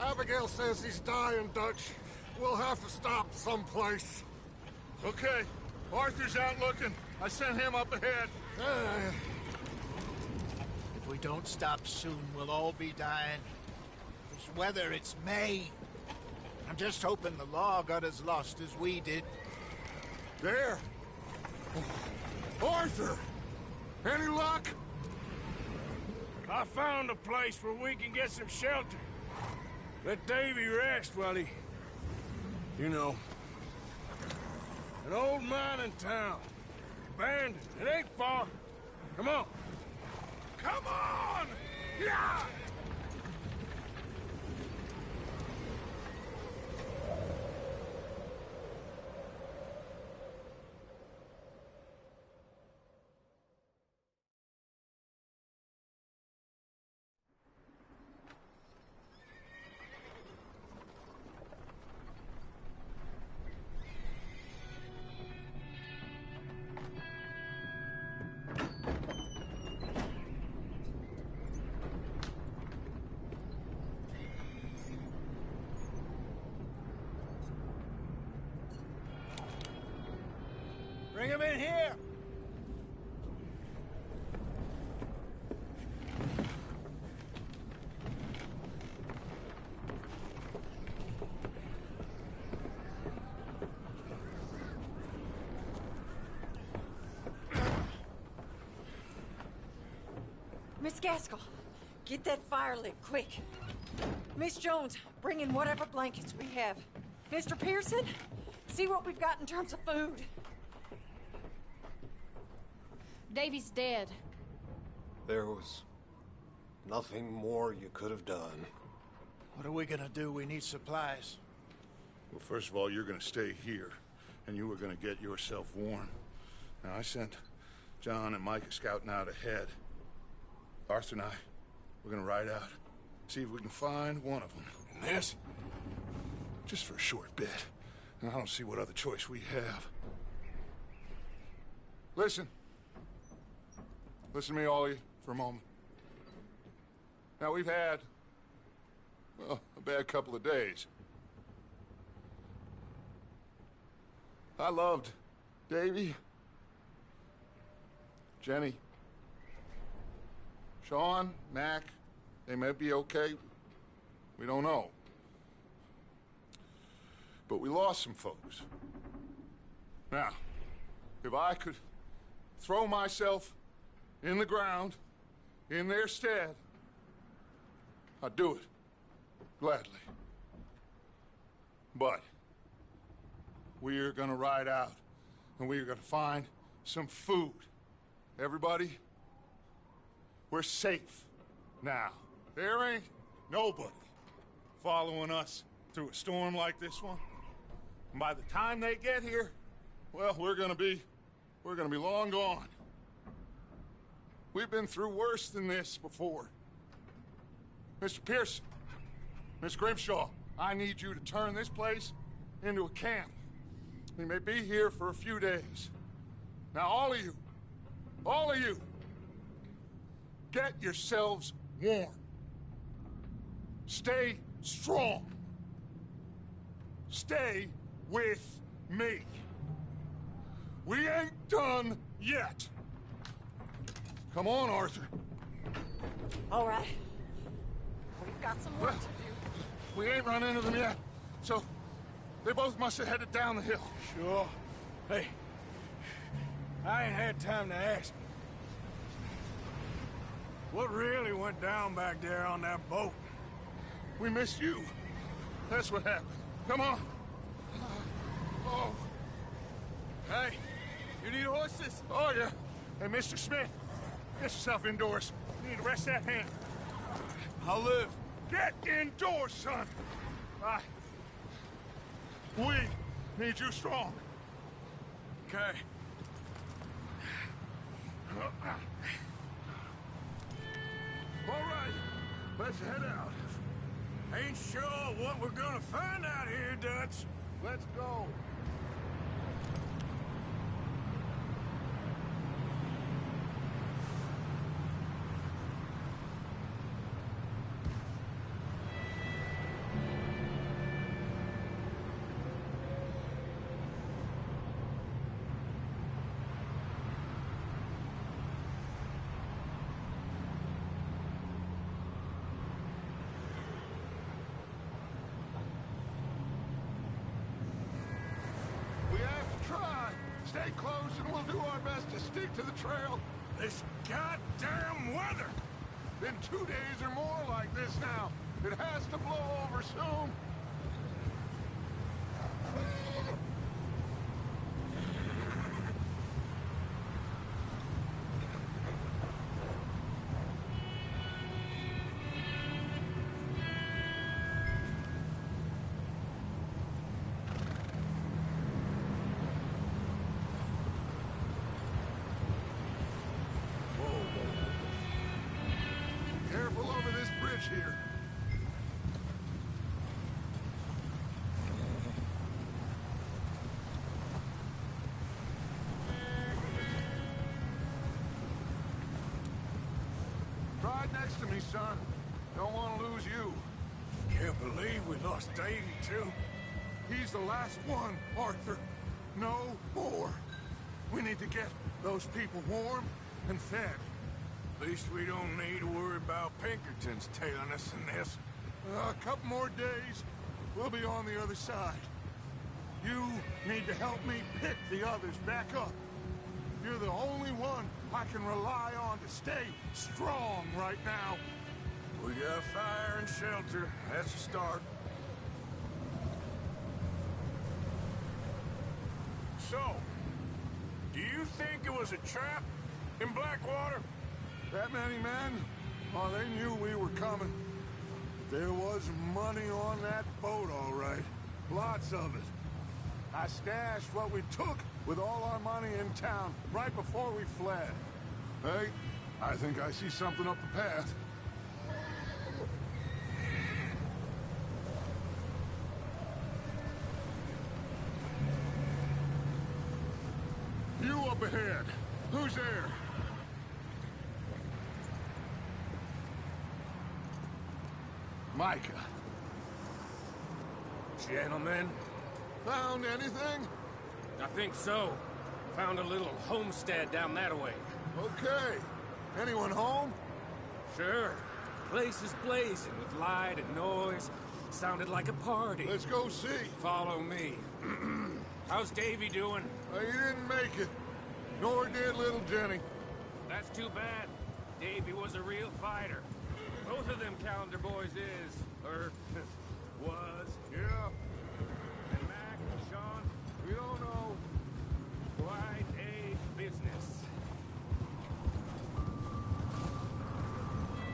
Abigail says he's dying, Dutch. We'll have to stop someplace. Okay. Arthur's out looking. I sent him up ahead. If we don't stop soon, we'll all be dying. This weather, it's May. I'm just hoping the law got as lost as we did. There! Arthur! Any luck? I found a place where we can get some shelter. Let Davy rest while he... You know. An old mining town. Abandoned. It ain't far. Come on. Come on! Yeah! Bring him in here! Miss Gaskell, get that fire lit, quick. Miss Jones, bring in whatever blankets we have. Mr. Pearson, see what we've got in terms of food. Davy's dead. There was nothing more you could have done. What are we gonna do? We need supplies. Well, first of all, you're gonna stay here, and you were gonna get yourself warm. Now, I sent John and Micah scouting out ahead. Arthur and I, we're gonna ride out, see if we can find one of them. And this, just for a short bit. And I don't see what other choice we have. Listen. Listen to me, all of you, for a moment. Now, we've had, well, a bad couple of days. I loved Davy, Jenny, Sean, Mac. They may be okay. We don't know. But we lost some folks. Now, if I could throw myself in the ground, in their stead, I'd do it, gladly. But we're gonna ride out, and we're gonna find some food. Everybody, we're safe now. There ain't nobody following us through a storm like this one. And by the time they get here, well, we're gonna be long gone. We've been through worse than this before. Mr. Pearson, Miss Grimshaw, I need you to turn this place into a camp. We may be here for a few days. Now, all of you, get yourselves warm. Stay strong. Stay with me. We ain't done yet. Come on, Arthur. All right. We've got some work to do. We ain't run into them yet, so they both must have headed down the hill. Sure. Hey, I ain't had time to ask. What really went down back there on that boat? We missed you. That's what happened. Come on. Oh. Hey, you need horses? Oh, yeah. Hey, Mr. Smith, get yourself indoors. You need to rest that hand. I'll live. Get indoors, son. We need you strong. Okay. All right, let's head out. Ain't sure what we're gonna find out here, Dutch. Let's go. We'll do our best to stick to the trail. This goddamn weather! Been 2 days or more like this now. It has to blow over soon. Careful over this bridge here. Ride next to me, son. Don't want to lose you. Can't believe we lost Davy, too. He's the last one, Arthur. No more. We need to get those people warm and fed. At least we don't need to worry about Pinkertons tailing us in this. A couple more days, we'll be on the other side. You need to help me pick the others back up. You're the only one I can rely on to stay strong right now. We got fire and shelter. That's a start. So, do you think it was a trap in Blackwater? That many men? Oh, they knew we were coming. There was money on that boat, all right. Lots of it. I stashed what we took with all our money in town right before we fled. Hey, I think I see something up the path. You up ahead. Who's there? Micah. Gentlemen, Found anything? I think so. Found a little homestead down that way. Okay. Anyone home? Sure. Place is blazing with light and noise. Sounded like a party. Let's go see. Follow me. How's Davy doing? He didn't make it. Nor did little Jenny. That's too bad. Davy was a real fighter. Both of them Calendar boys is, or was. Yeah. And Mac and Sean, we don't know. Quite a business.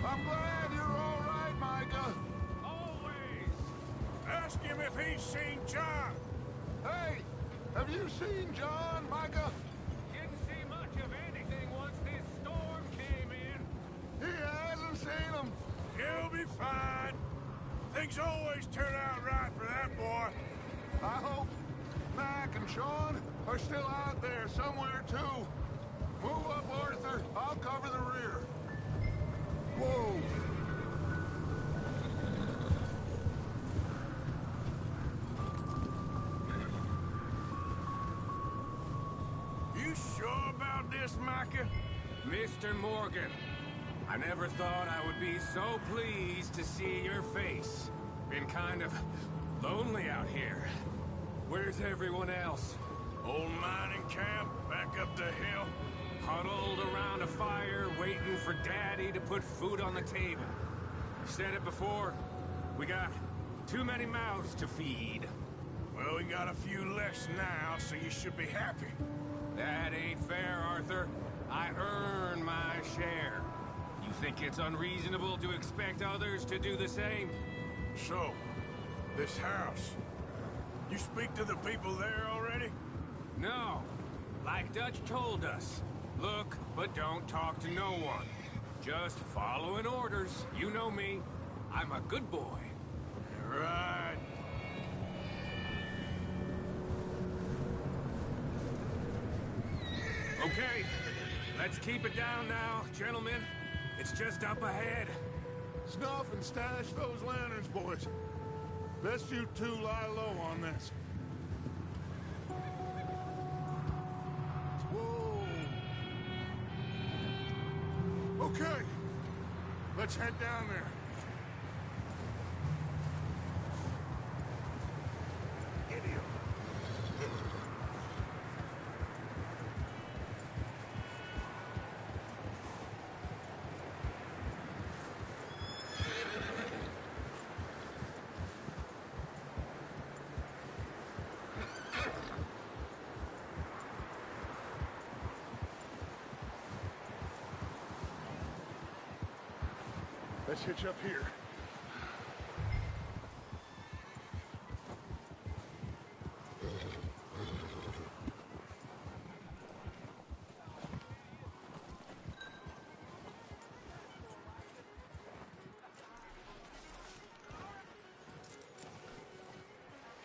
I'm glad you're all right, Micah. Always. ask him if he's seen John. Hey, have you seen John, Micah? Didn't see much of anything once this storm came in. He hasn't seen him. He'll be fine. Things always turn out right for that boy. I hope Mac and Sean are still out there somewhere, too. Move up, Arthur. I'll cover the rear. Whoa. You sure about this, Micah? Mr. Morgan, I never thought I would be so pleased to see your face. Been kind of lonely out here. Where's everyone else? Old mining camp, back up the hill. Huddled around a fire, waiting for Daddy to put food on the table. Said it before, we got too many mouths to feed. Well, we got a few less now, so you should be happy. That ain't fair, Arthur. I earn my share. You think it's unreasonable to expect others to do the same? So, this house. You speak to the people there already? No. Like Dutch told us. Look, but don't talk to no one. Just following orders. You know me. I'm a good boy. Right. Okay. Let's keep it down now, gentlemen. It's just up ahead. Snuff and stash those lanterns, boys. Best you two lie low on this. Whoa. Okay. Let's head down there. Let's hitch up here.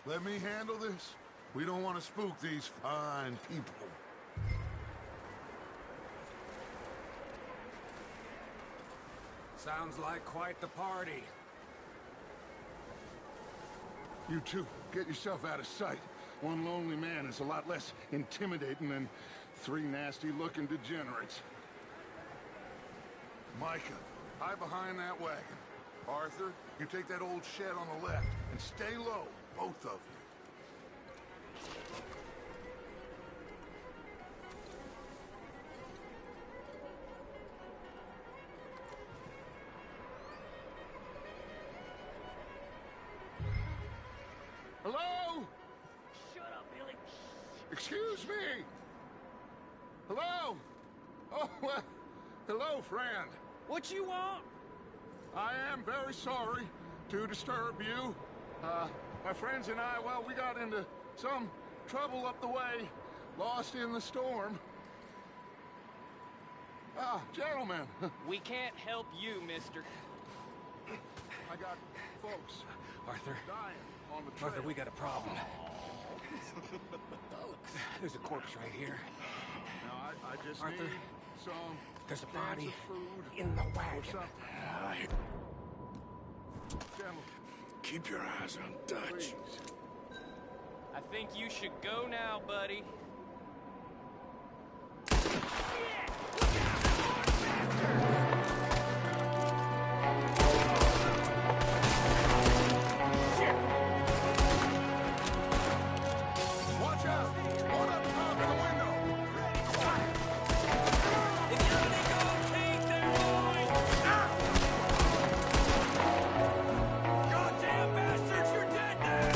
Let me handle this. We don't want to spook these fine people. Sounds like quite the party. You two, get yourself out of sight. One lonely man is a lot less intimidating than three nasty-looking degenerates. Micah, hide behind that wagon. Arthur, you take that old shed on the left, and stay low, both of you. Hello? Shut up, Billy. Excuse me? Hello? Oh, well, hello, friend. What you want? I am very sorry to disturb you. My friends and I, well, we got into some trouble up the way, lost in the storm. Gentlemen, We can't help you, mister. I got folks Arthur, dying on the trail. Arthur, we got a problem. There's a corpse right here. Now, I just Arthur, need some there's a cans body of food in the or wagon. something. Gentlemen, Keep your eyes on Dutch. please. I think you should go now, buddy. Watch out! One up top in the window! If you don't think I'll take that boy! Goddamn bastards, you're dead now!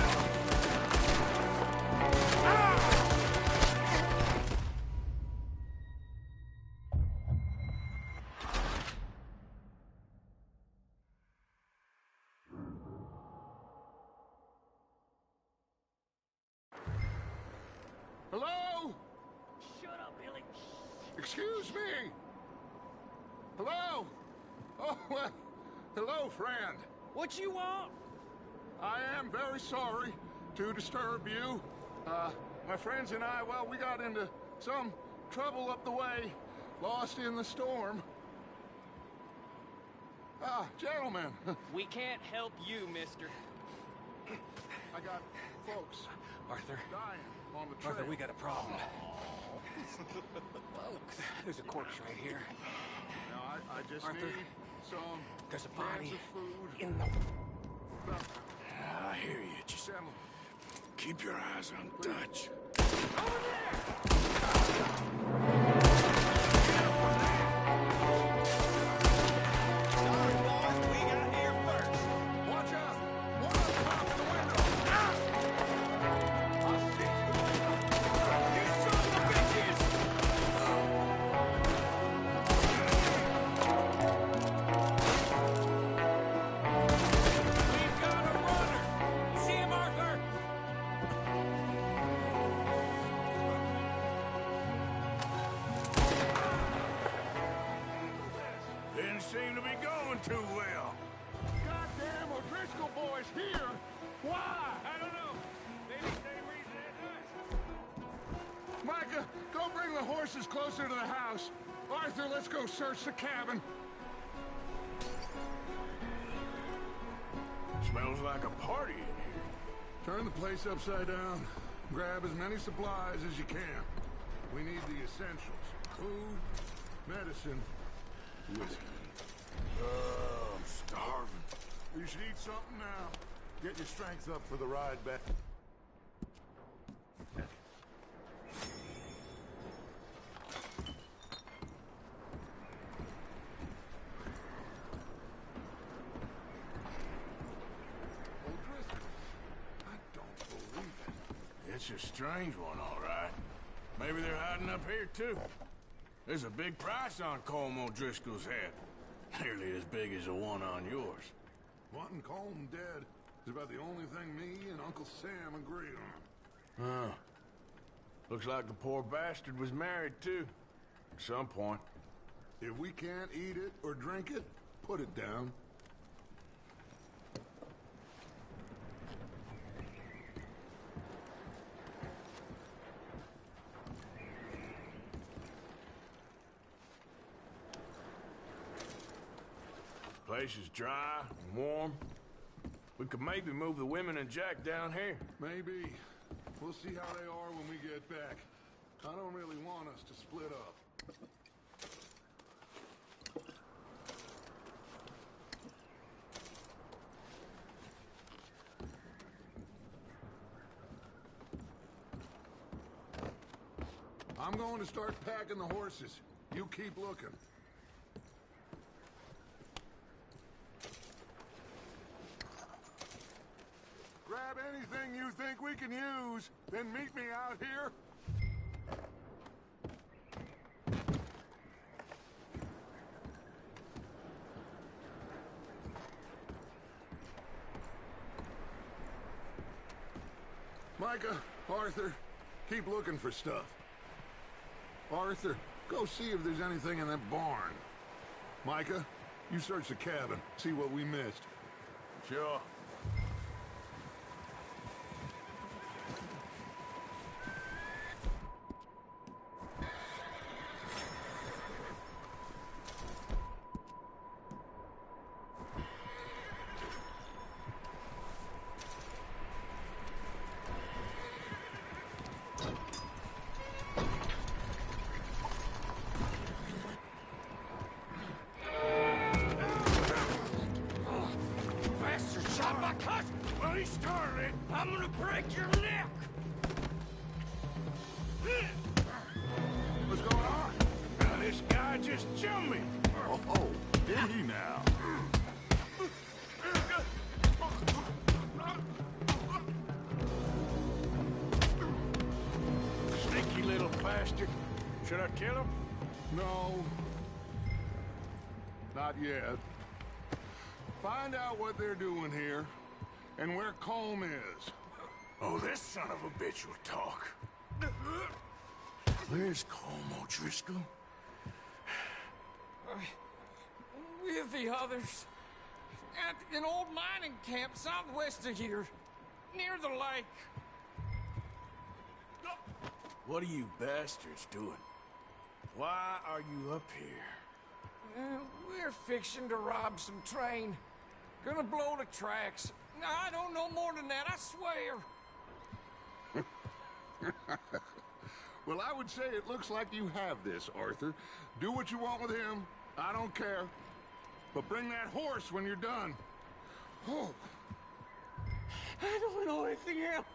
Hello? Shut up, Billy. Excuse me? Hello? Oh, well, hello, friend. What you want? I am very sorry to disturb you. My friends and I, well, we got into some trouble up the way, lost in the storm. Gentlemen, We can't help you, mister. I got folks Arthur, dying on the trail. Arthur, we got a problem. There's a corpse right here. Now, I just Arthur, need some there's a cans body of food. in the... I hear you. Just Gentlemen, keep your eyes on Dutch. watch out! One up top in the window! I'll see you later. You son of bitches! We've got a runner! See him, Arthur? Didn't seem to be going too well. Goddamn O'Driscoll boys here! Why? I don't know. Maybe same reason as us. Micah, go bring the horses closer to the house. Arthur, let's go search the cabin. Smells like a party in here. Turn the place upside down. Grab as many supplies as you can. We need the essentials. Food, medicine, whiskey. I'm starving. You should eat something now. Get your strength up for the ride back. O'Driscoll, I don't believe it. It's a strange one, all right. Maybe they're hiding up here, too. There's a big price on Colm O'Driscoll's head. Nearly as big as the one on yours. Wanting Colm dead is about the only thing me and Uncle Sam agree on. Huh. Looks like the poor bastard was married, too. At some point. If we can't eat it or drink it, put it down. Place is dry and warm. We could maybe move the women and Jack down here. Maybe. We'll see how they are when we get back. I don't really want us to split up. I'm going to start packing the horses. You keep looking. Grab anything you think we can use, then meet me out here. Micah, Arthur, keep looking for stuff. Arthur, go see if there's anything in that barn. Micah, you search the cabin, see what we missed. Sure. I'm gonna break your neck! What's going on? Now, this guy just jumped me! Oh, did he now? Sneaky little bastard. Should I kill him? No. Not yet. Find out what they're doing here, and where Colm is. Oh, this son of a bitch will talk. Where's Colm O'Driscoll? With the others. At an old mining camp southwest of here. Near the lake. What are you bastards doing? Why are you up here? We're fixing to rob some train. Gonna blow the tracks. I don't know more than that, I swear. Well, I would say it looks like you have this, Arthur. Do what you want with him. I don't care. But bring that horse when you're done. Oh. I don't know anything else.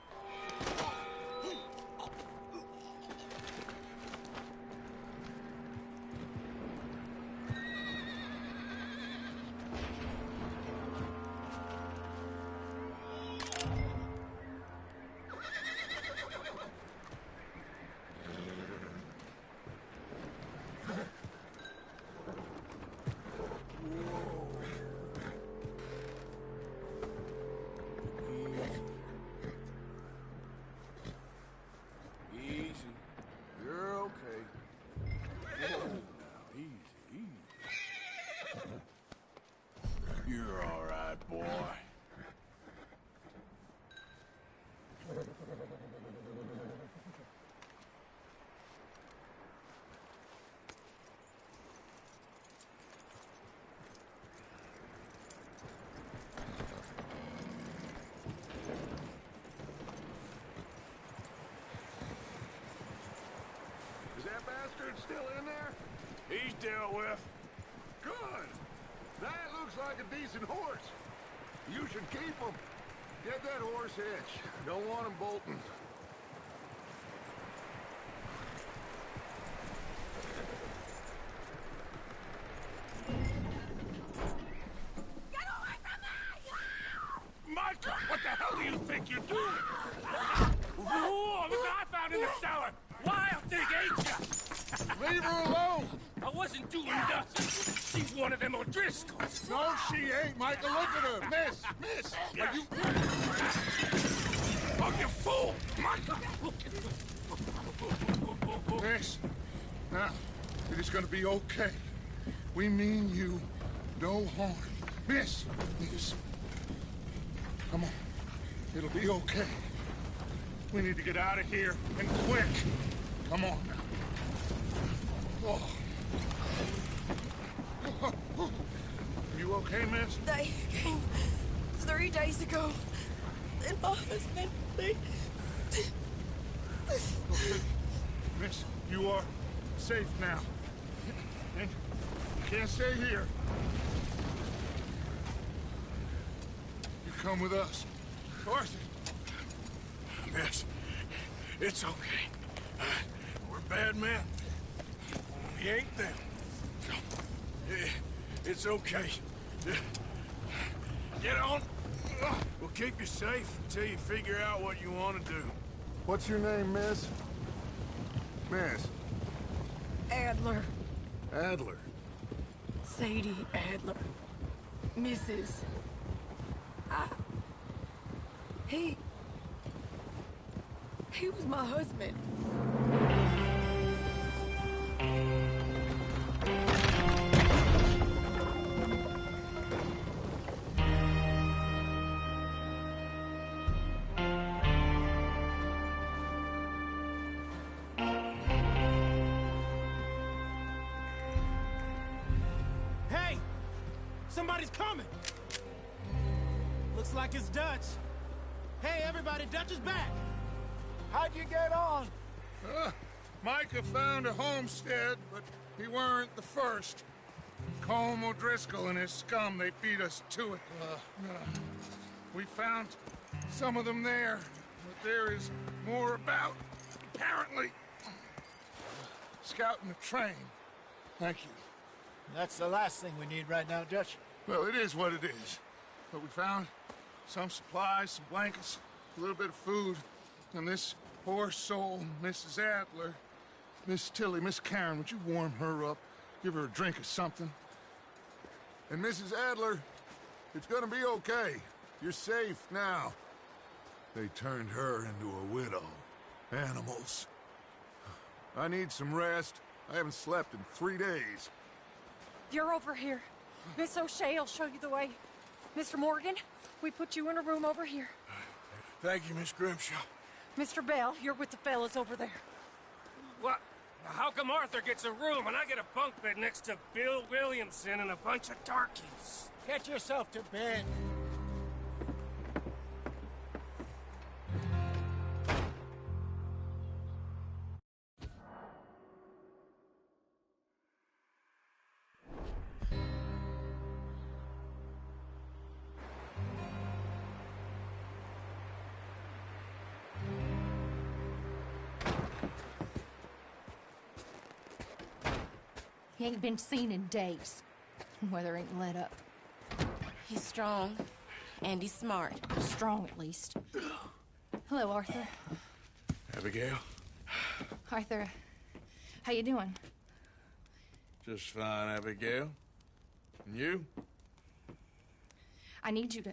You're all right, boy. Is that bastard still in there? He's dealt with. Good. That looks like a decent horse. You should keep him. Get that horse hitched. Don't want him bolting. Get away from me! Micah, what the hell do you think you're doing? Whoa, look what I found in the cellar! Wild thing, ain't ya? Leave her alone! Away wasn't doing nothing. She's one of them O'Driscolls. No, she ain't, Micah. Look at her. Miss, are you... Oh, you fool! Micah! Miss, now, it is gonna be okay. We mean you no harm. Miss, come on. It'll be okay. We need to get out of here, and quick. Come on now. Oh. You okay, miss? They came 3 days ago. And my husband, they... Okay. Miss, you are safe now. And you can't stay here. You come with us. Arthur. Miss, it's okay. We're bad men. We ain't them. It's okay. Get on. We'll keep you safe until you figure out what you want to do. What's your name, miss? Miss. Adler. Adler. Sadie Adler. Mrs. He was my husband. Hey! Somebody's coming! Looks like it's Dutch. Hey, everybody, Dutch is back! How'd you get on? Micah found a homestead, but he weren't the first. Colm O'Driscoll and his scum, they beat us to it. We found some of them there, but there is more about, apparently. Scouting the train. Thank you. That's the last thing we need right now, Dutch. Well, it is what it is. But we found some supplies, some blankets, a little bit of food, and this poor soul, Mrs. Adler, Miss Tilly, Miss Karen, would you warm her up? Give her a drink or something? And Mrs. Adler, it's gonna be okay. You're safe now. They turned her into a widow. Animals. I need some rest. I haven't slept in 3 days. You're over here. Miss O'Shea will show you the way. Mr. Morgan, we put you in a room over here. Thank you, Miss Grimshaw. Mr. Bell, you're with the fellas over there. What? How come Arthur gets a room and I get a bunk bed next to Bill Williamson and a bunch of darkies? Get yourself to bed. He ain't been seen in days. Weather ain't let up. He's strong, and he's smart. Strong, at least. Hello, Arthur. Abigail? Arthur, how you doing? Just fine, Abigail. And you? I need you to...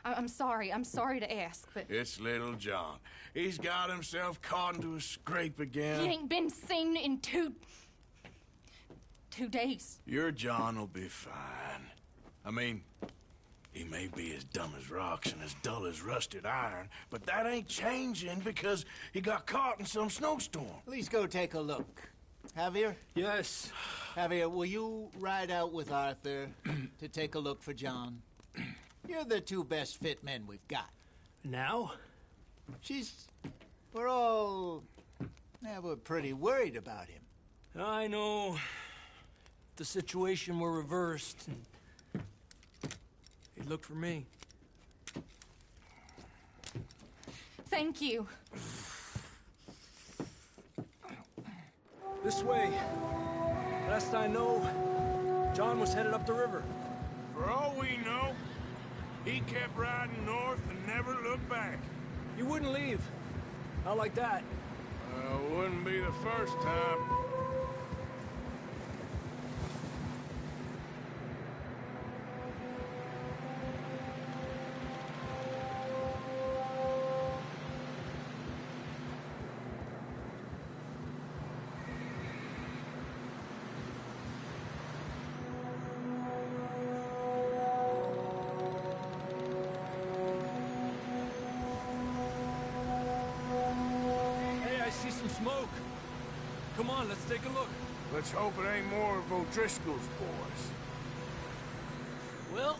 I'm sorry to ask, but... It's little John. He's got himself caught into a scrape again. He ain't been seen in 2 days. Your John will be fine. I mean, he may be as dumb as rocks and as dull as rusted iron, but that ain't changing because he got caught in some snowstorm. Please go take a look. Javier? Yes. Javier, will you ride out with Arthur to take a look for John? You're the 2 best fit men we've got. Now? We're pretty worried about him. I know. The situation were reversed, and he looked for me. Thank you. This way. Last I know, John was headed up the river. For all we know, he kept riding north and never looked back. He wouldn't leave. Not like that. Wouldn't be the first time. Come on, let's take a look. Let's hope it ain't more of O'Driscoll's boys. Well...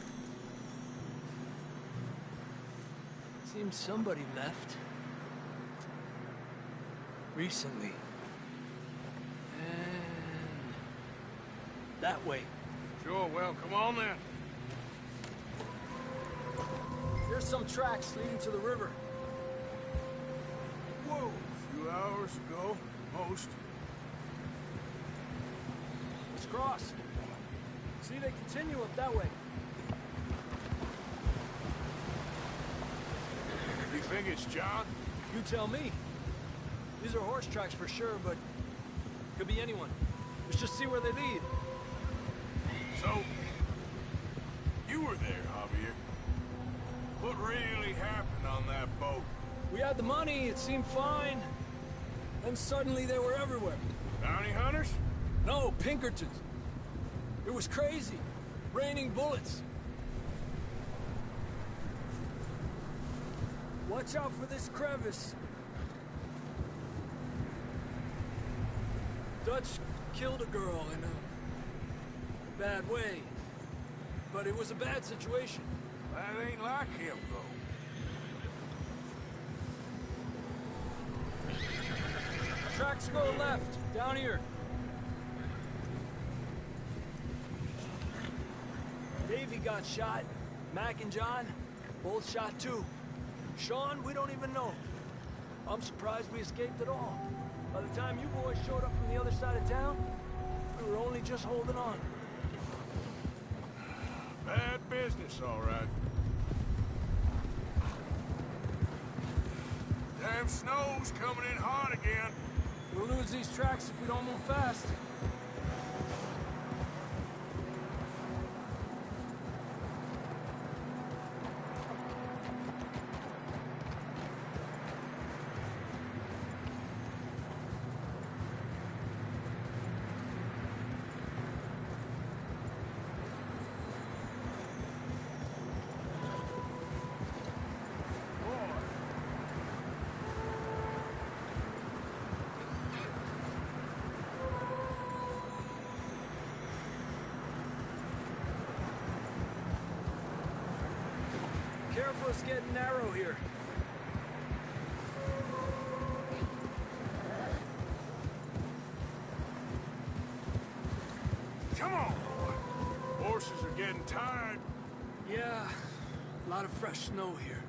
seems somebody left. Recently. And... that way. Sure, well, come on then. There's some tracks leading to the river. Whoa, a few hours ago, most. Let's cross. See, they continue up that way. You think it's John? You tell me. These are horse tracks for sure, but could be anyone. Let's just see where they lead. So, you were there, Javier. What really happened on that boat? We had the money, it seemed fine. Then suddenly they were everywhere. Bounty hunters? No, Pinkertons. It was crazy. Raining bullets. Watch out for this crevice. Dutch killed a girl in a bad way. But it was a bad situation. That ain't like him, though. Tracks go left, down here. Davey got shot. Mac and John, both shot too. Sean, we don't even know. I'm surprised we escaped at all. By the time you boys showed up from the other side of town, we were only just holding on. Bad business, all right. Damn snow's coming in hard again. We'll lose these tracks if we don't move fast. Careful, it's getting narrow here. Come on, boy. Horses are getting tired. Yeah, a lot of fresh snow here.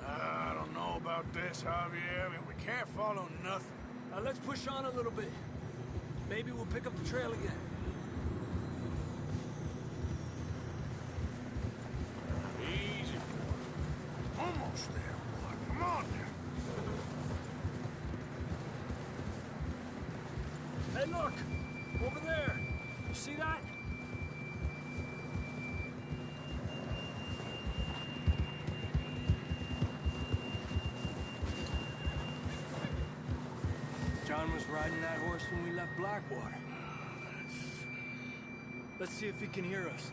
I don't know about this, Javier. I mean, we can't follow nothing. Let's push on a little bit. Maybe we'll pick up the trail again. Easy. Almost there, boy. Come on now. Hey, look! Over there! You see that? John was riding that horse when we left Blackwater. Let's see if he can hear us.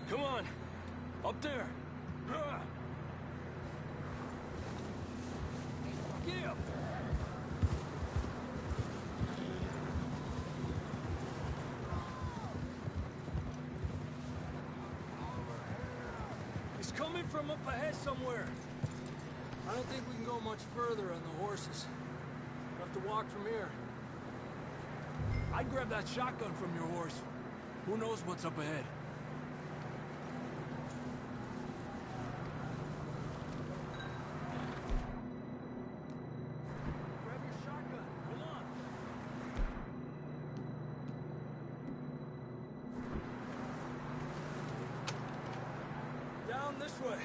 Come on! Up there! Yeah! He's coming from up ahead somewhere. I don't think we can go much further on the horses. We'll have to walk from here. I'd grab that shotgun from your horse. Who knows what's up ahead? Grab your shotgun. Come on. Down this way.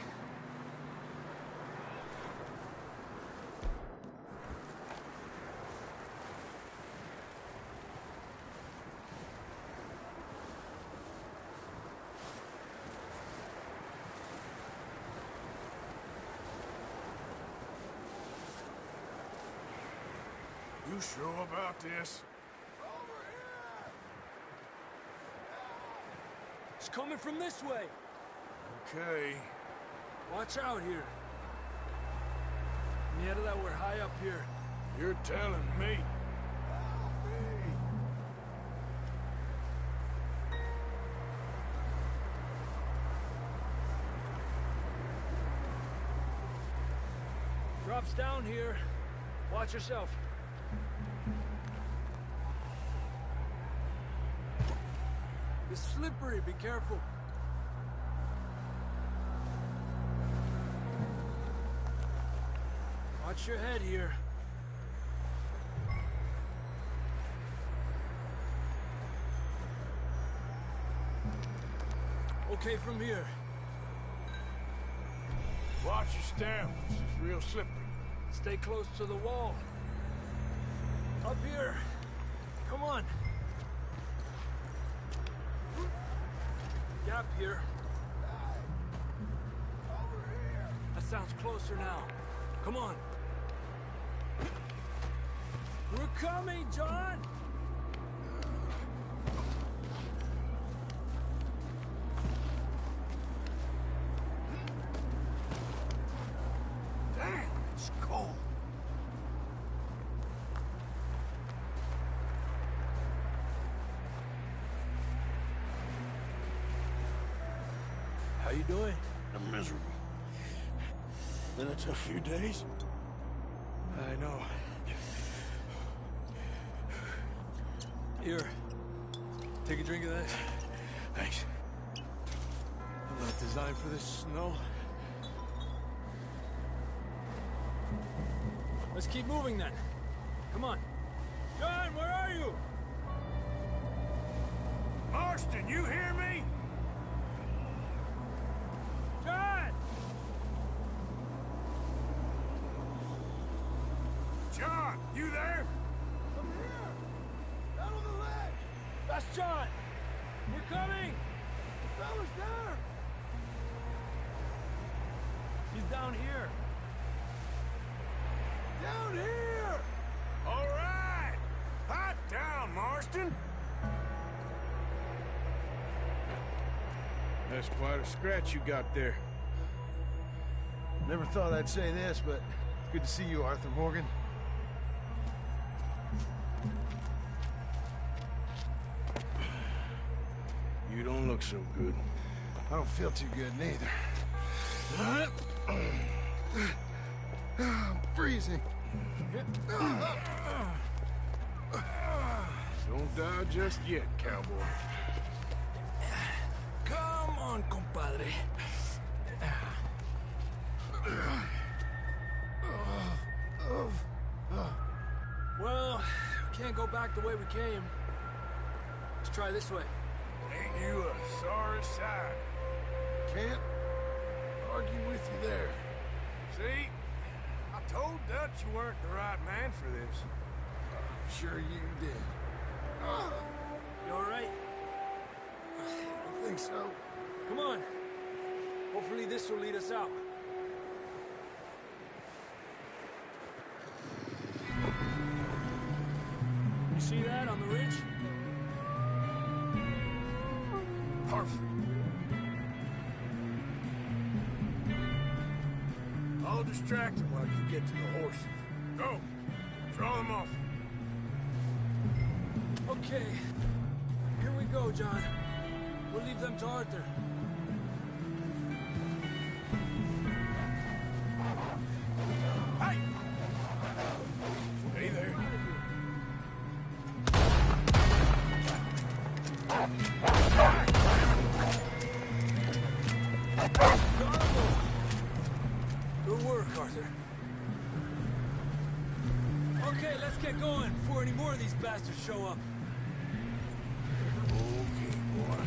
You sure about this? It's coming from this way. Okay. Watch out here. Mierda, we're high up here. You're telling me. Drops down here. Watch yourself. It's slippery, be careful. Watch your head here. Okay from here. Watch your step. This is real slippery. Stay close to the wall. Up here. Come on. Gap here. That sounds closer now. Come on. We're coming, John! Damn, it's cold. How you doing? I'm miserable. Been a tough few days. I know. Here. Take a drink of that. Thanks. I'm not designed for this snow. Let's keep moving then. Come on. John, where are you? Marston, you hear me? John! John, you there? I'm here! Down on the ledge! That's John! We're coming! The fella's there! He's down here. Down here! All right! Hot down, Marston! That's quite a scratch you got there. Never thought I'd say this, but it's good to see you, Arthur Morgan. You don't look so good. I don't feel too good, neither. I'm freezing. Don't die just yet, cowboy. Come on, compadre. Well, we can't go back the way we came. Let's try this way. Ain't you a sorry sight? Can't argue with you there. See? I told Dutch you weren't the right man for this. I'm sure you did. You all right? I think so. Come on. Hopefully this will lead us out. You see that on the ridge? Perfect. I'll distract him while you get to the horses. Go. Draw them off. Okay. Here we go, John. We'll leave them to Arthur. Hey! Stay there. Good work, Arthur. Okay, let's get going before any more of these bastards show up. Okay, boy.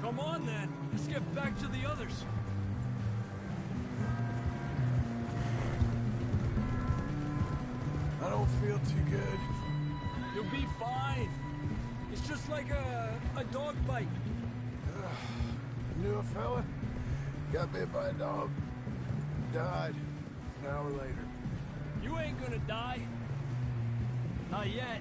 Come on, then. Let's get back to the others. I don't don't feel too good. You'll be fine. It's just like a dog bite. Knew a fella? Got bit by a dog. Died an hour later. You ain't gonna die. Not yet.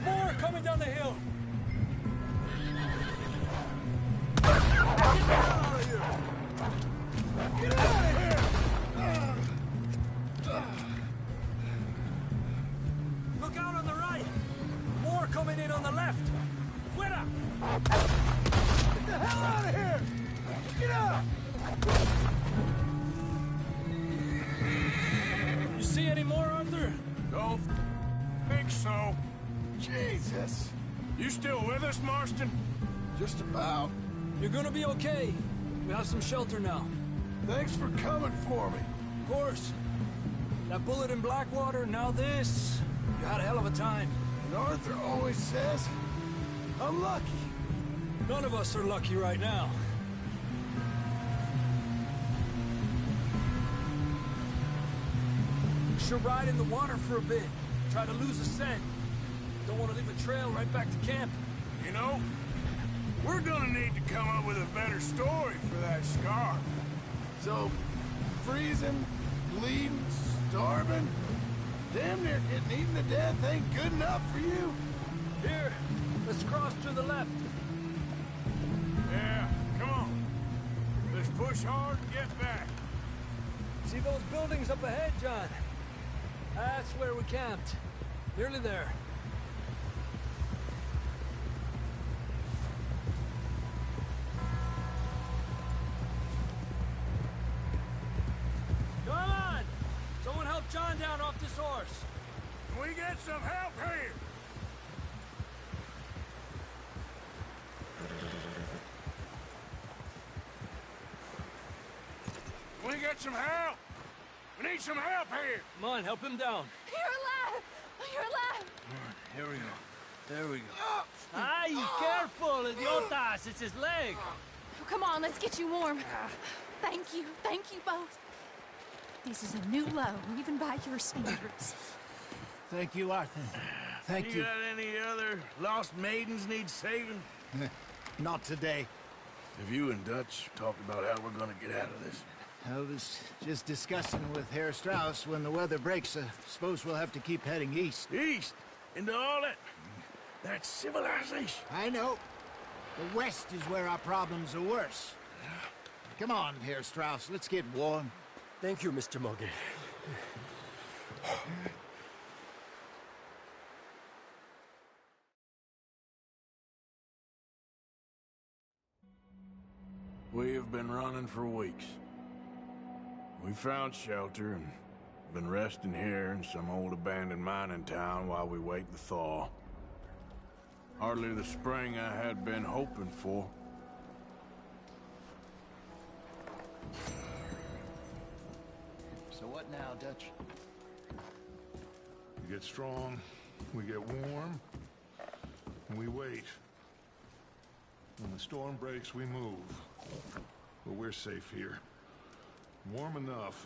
More coming down the hill. Get out of here! Look out on the right. More coming in on the left. Fuera! Get the hell out of here! Get up! You see any more, Arthur? Don't think so. Jesus! You still with us, Marston? Just about. You're gonna be okay. We have some shelter now. Thanks for coming for me. Of course. That bullet in Blackwater, now this. You had a hell of a time. And Arthur always says, I'm lucky. None of us are lucky right now. We should ride in the water for a bit. Try to lose a scent. Don't want to leave a trail right back to camp. You know, we're gonna need to come up with a better story for that scar. So, freezing, bleeding, starving, damn near getting eaten to death ain't good enough for you? Here, let's cross to the left. Yeah, come on. Let's push hard and get back. See those buildings up ahead, John? That's where we camped. Nearly there. Come on! Someone help John down off this horse. Can we get some help here? Can we get some help? We need some help here. Come on, help him down. You're alive! You're alive! Here we go. There we go. Ay, careful, idiotas! It's his leg. Oh, come on, let's get you warm. Thank you both. This is a new low, even by your standards. Thank you, Arthur. Thank you. You got any other lost maidens need saving? Not today. Have you and Dutch talked about how we're gonna get out of this? I was just discussing with Herr Strauss when the weather breaks. Suppose we'll have to keep heading east. East? Into all that civilization? I know. The west is where our problems are worse. Come on, Herr Strauss, let's get warm. Thank you, Mr. Morgan. We have been running for weeks. We found shelter and been resting here in some old abandoned mining town while we wait the thaw. Hardly the spring I had been hoping for. So what now, Dutch? We get strong, we get warm, and we wait. When the storm breaks, we move. But we're safe here. Warm enough.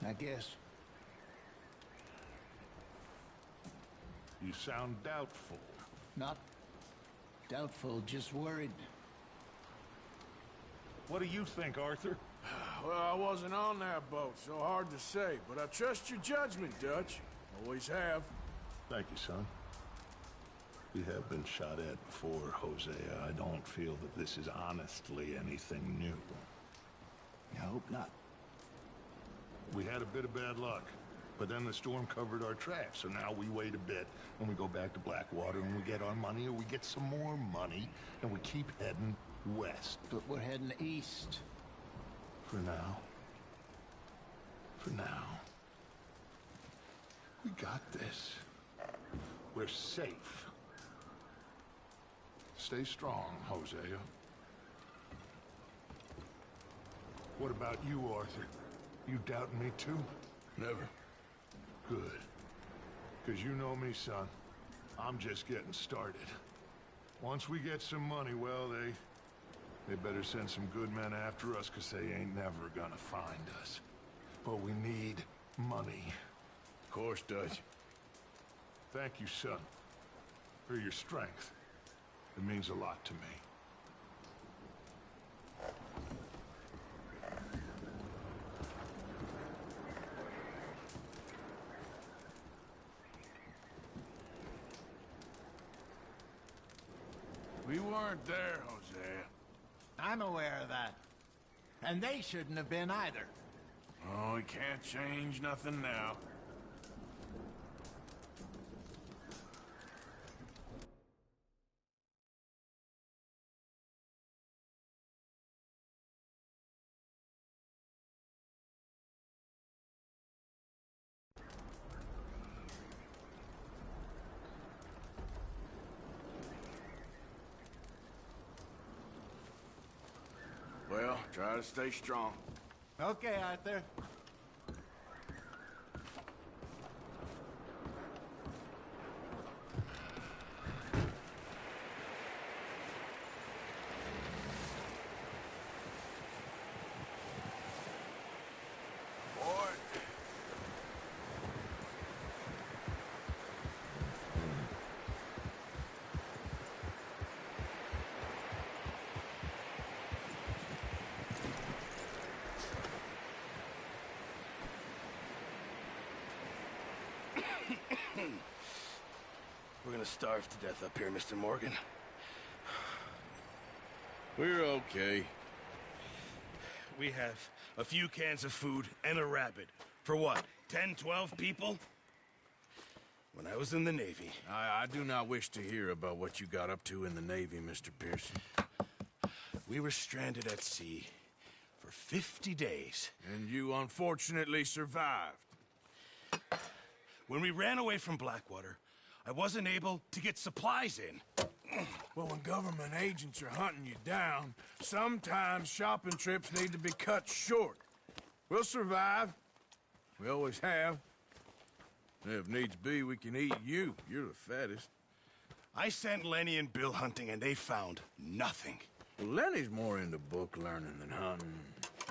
I guess. You sound doubtful. Not doubtful, just worried. What do you think, Arthur? Well, I wasn't on that boat, so hard to say, but I trust your judgment, Dutch. Always have. Thank you, son. We have been shot at before, Hosea. I don't feel that this is honestly anything new. I hope not. We had a bit of bad luck, but then the storm covered our tracks, so now we wait a bit, and we go back to Blackwater, and we get our money, or we get some more money, and we keep heading west. But we're heading east. For now. For now. We got this. We're safe. Stay strong, Hosea. What about you, Arthur? You doubting me too? Never. Good. Because you know me, son. I'm just getting started. Once we get some money, well, they better send some good men after us, because they ain't never gonna find us. But we need money. Of course, Dutch. Thank you, son, for your strength. It means a lot to me. We weren't there, Hosea. I'm aware of that. And they shouldn't have been either. Oh, we can't change nothing now. Well, try to stay strong. Okay, Arthur. We're gonna starve to death up here, Mr. Morgan. We're okay. We have a few cans of food and a rabbit. For what, 10, 12 people? When I was in the Navy... I do not wish to hear about what you got up to in the Navy, Mr. Pearson. We were stranded at sea for 50 days. And you unfortunately survived. When we ran away from Blackwater, I wasn't able to get supplies in. Well, when government agents are hunting you down, sometimes shopping trips need to be cut short. We'll survive. We always have. If needs be, we can eat you. You're the fattest. I sent Lenny and Bill hunting, and they found nothing. Well, Lenny's more into book learning than hunting.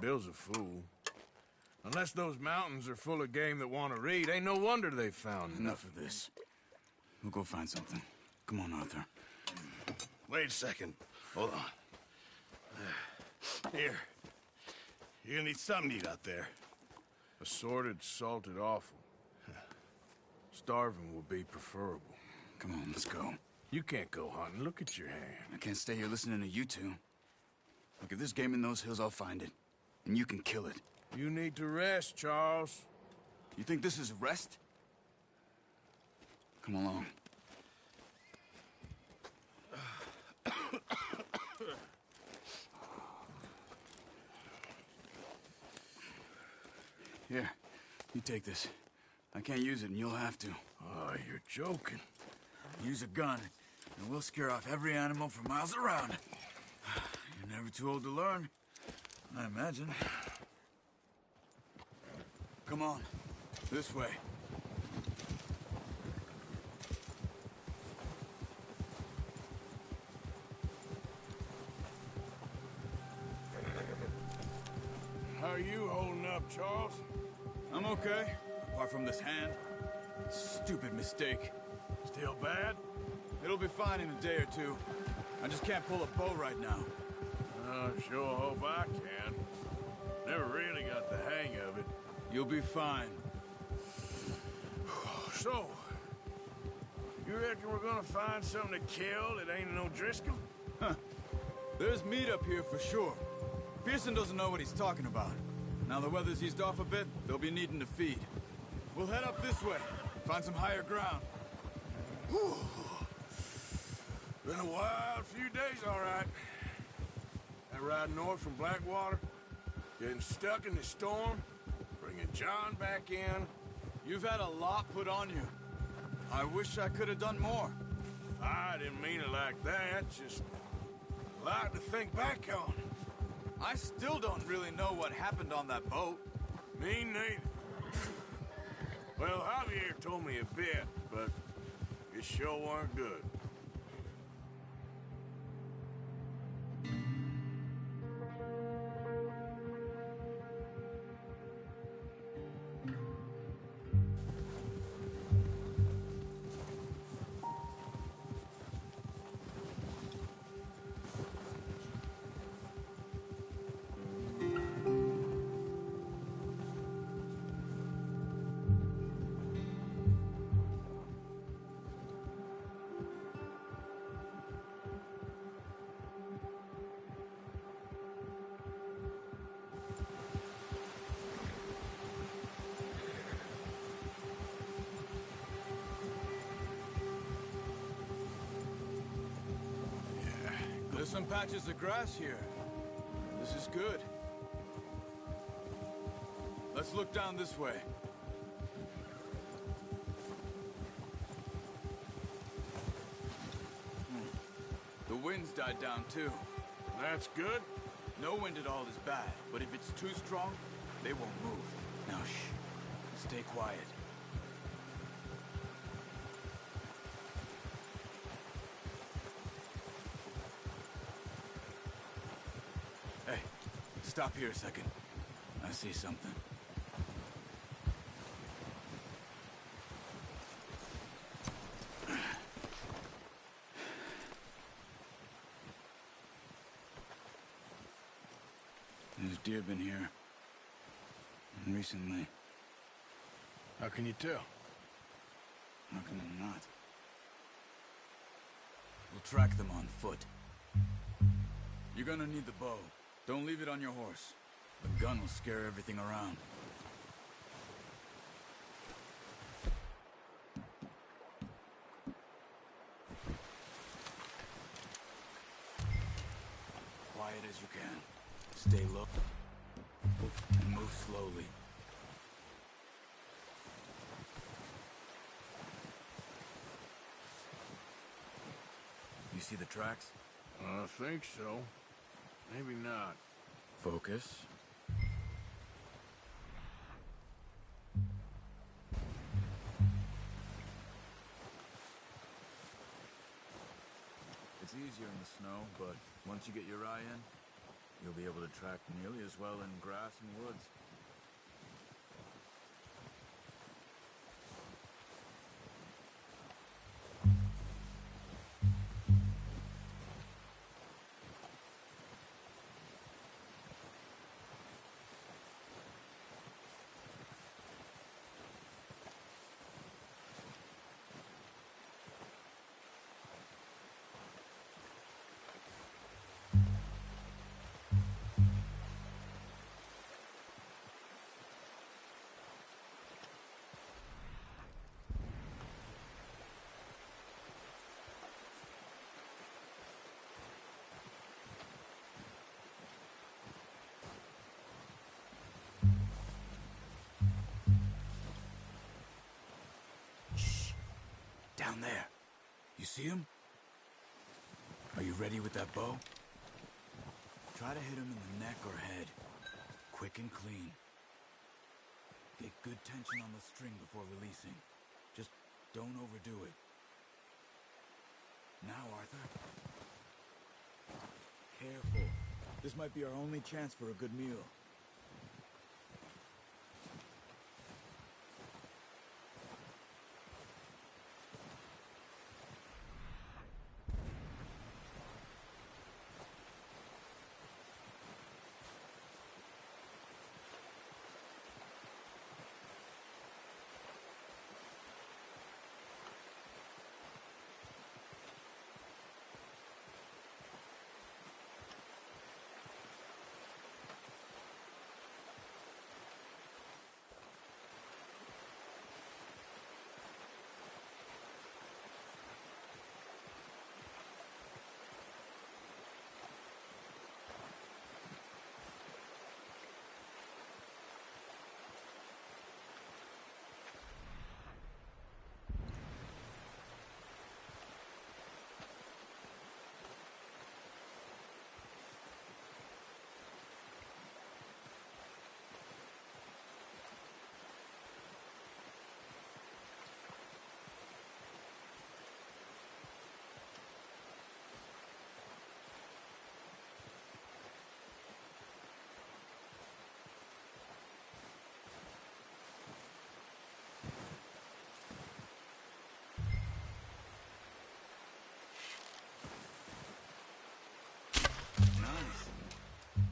Bill's a fool. Unless those mountains are full of game that want to read, ain't no wonder they found Enough of this. We'll go find something. Come on, Arthur. Wait a second. Hold on. Here. You're gonna need something to eat out there. Assorted, salted offal. Starving will be preferable. Come on, let's go. You can't go hunting. Look at your hand. I can't stay here listening to you two. Look, if there's game in those hills, I'll find it. And you can kill it. You need to rest, Charles. You think this is rest? Come along. Here, you take this. I can't use it, and you'll have to. Oh, you're joking. Use a gun, and we'll scare off every animal for miles around. You're never too old to learn, I imagine. Come on, this way. How are you holding up, Charles? I'm okay, apart from this hand. Stupid mistake. Still bad? It'll be fine in a day or two. I just can't pull a bow right now. Sure hope I can. Never really got the hang of it. You'll be fine. So, you reckon we're gonna find something to kill that ain't no Driscoll? Huh. There's meat up here for sure. Pearson doesn't know what he's talking about. Now the weather's eased off a bit, they'll be needing to feed. We'll head up this way, find some higher ground. Whew. Been a wild few days, all right. That ride north from Blackwater, getting stuck in the storm, bringing John back in. You've had a lot put on you. I wish I could have done more. I didn't mean it like that, just a lot to think back on. I still don't really know what happened on that boat. Me neither. Well, Javier told me a bit, but it sure weren't good. There's some patches of grass here. This is good. Let's look down this way. The wind's died down too. That's good. No wind at all is bad, but if it's too strong, they won't move. Now shh. Stay quiet. Hey, stop here a second. I see something. There's deer been here. Recently. How can you tell? How can I not? We'll track them on foot. You're gonna need the bow. Don't leave it on your horse. The gun will scare everything around. Quiet as you can. Stay low. And move slowly. You see the tracks? I think so. Maybe not. Focus. It's easier in the snow, but once you get your eye in, you'll be able to track nearly as well in grass and woods. Down there. You see him? Are you ready with that bow? Try to hit him in the neck or head. Quick and clean. Get good tension on the string before releasing. Just don't overdo it. Now, Arthur. Careful. This might be our only chance for a good meal.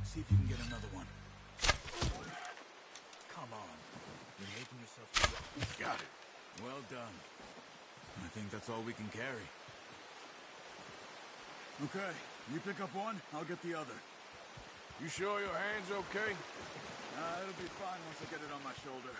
See if you can get another one. Come on. You're making yourself... Got it. Well done. I think that's all we can carry. Okay, you pick up one, I'll get the other. You sure your hand's okay? It'll be fine once I get it on my shoulder.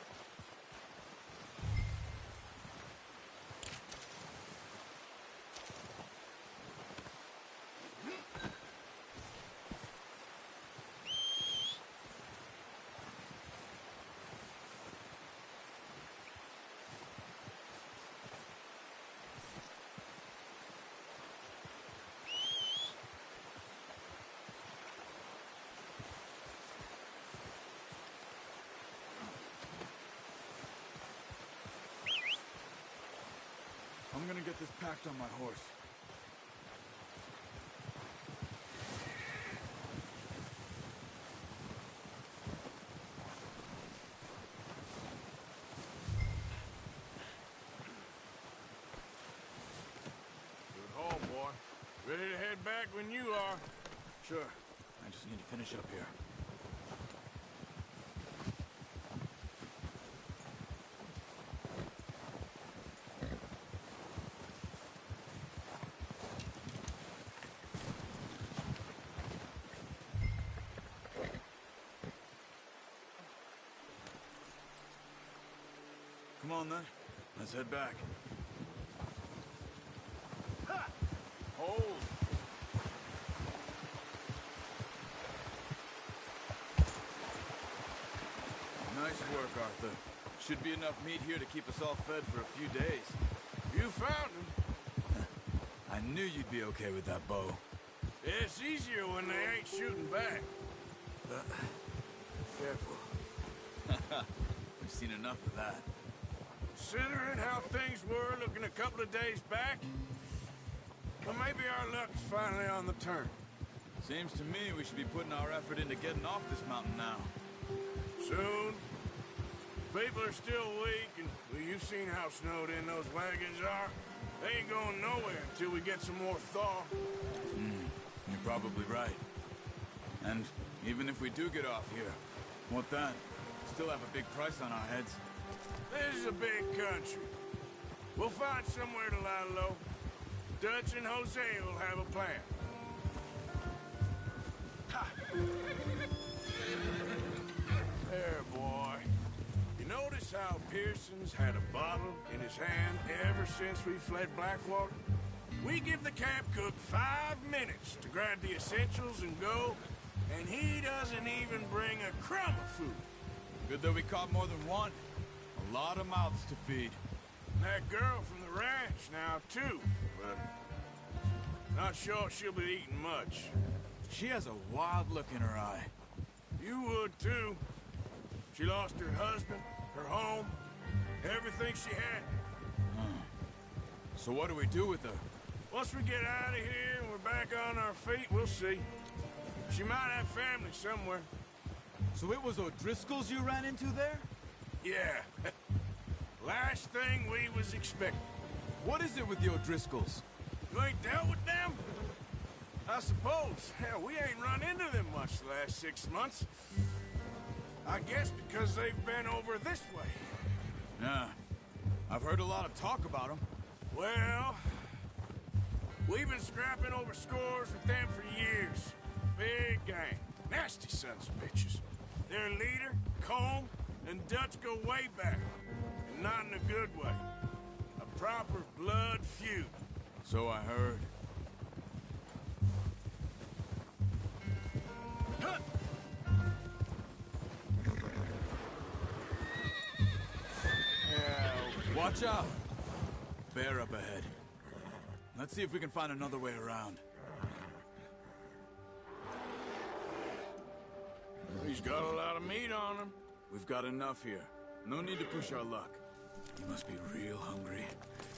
get this packed on my horse. Good haul, boy. Ready to head back when you are. Sure. I just need to finish up here. Come on, then. Let's head back. Ha! Hold. Nice work, Arthur. Should be enough meat here to keep us all fed for a few days. You found him. I knew you'd be okay with that bow. It's easier when they ain't shooting back. Careful. We've seen enough of that. Considering how things were looking a couple of days back, well, maybe our luck's finally on the turn. Seems to me we should be putting our effort into getting off this mountain now. Soon. People are still weak, and well, you've seen how snowed in those wagons are. They ain't going nowhere until we get some more thaw. You're probably right. And even if we do get off here, what then? Still have a big price on our heads. This is a big country. We'll find somewhere to lie low. Dutch and Jose will have a plan. Ha! There, boy. You notice how Pearson's had a bottle in his hand ever since we fled Blackwater? We give the camp cook 5 minutes to grab the essentials and go, and he doesn't even bring a crumb of food. Good that we caught more than one. A lot of mouths to feed. And that girl from the ranch now, too, but not sure she'll be eating much. She has a wild look in her eye. You would, too. She lost her husband, her home, everything she had. So what do we do with her? Once we get out of here and we're back on our feet, we'll see. She might have family somewhere. So it was O'Driscoll's you ran into there? Yeah. Last thing we was expecting. What is it with the O'Driscolls? You ain't dealt with them? I suppose. Hell, we ain't run into them much the last 6 months. I guess because they've been over this way. Yeah. I've heard a lot of talk about them. Well, we've been scrapping over scores with them for years. Big gang. Nasty sons of bitches. Their leader, Colm, and Dutch go way back. And not in a good way. A proper blood feud. So I heard. Huh. Watch out! Bear up ahead. Let's see if we can find another way around. He's got a lot of meat on him. We've got enough here. No need to push our luck. You must be real hungry.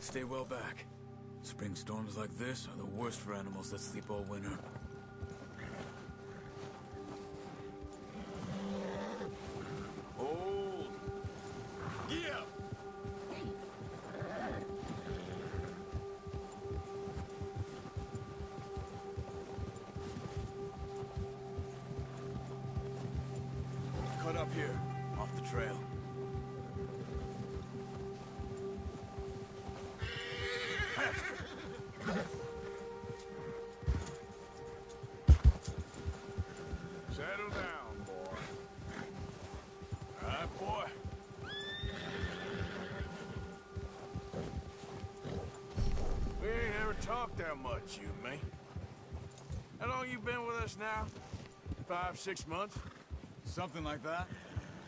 Stay well back. Spring storms like this are the worst for animals that sleep all winter. Hold. Yeah. Cut up here, off the trail. Settle down, boy. All right, boy. We ain't ever talked that much, you and me. How long you been with us now? 5, 6 months? Something like that?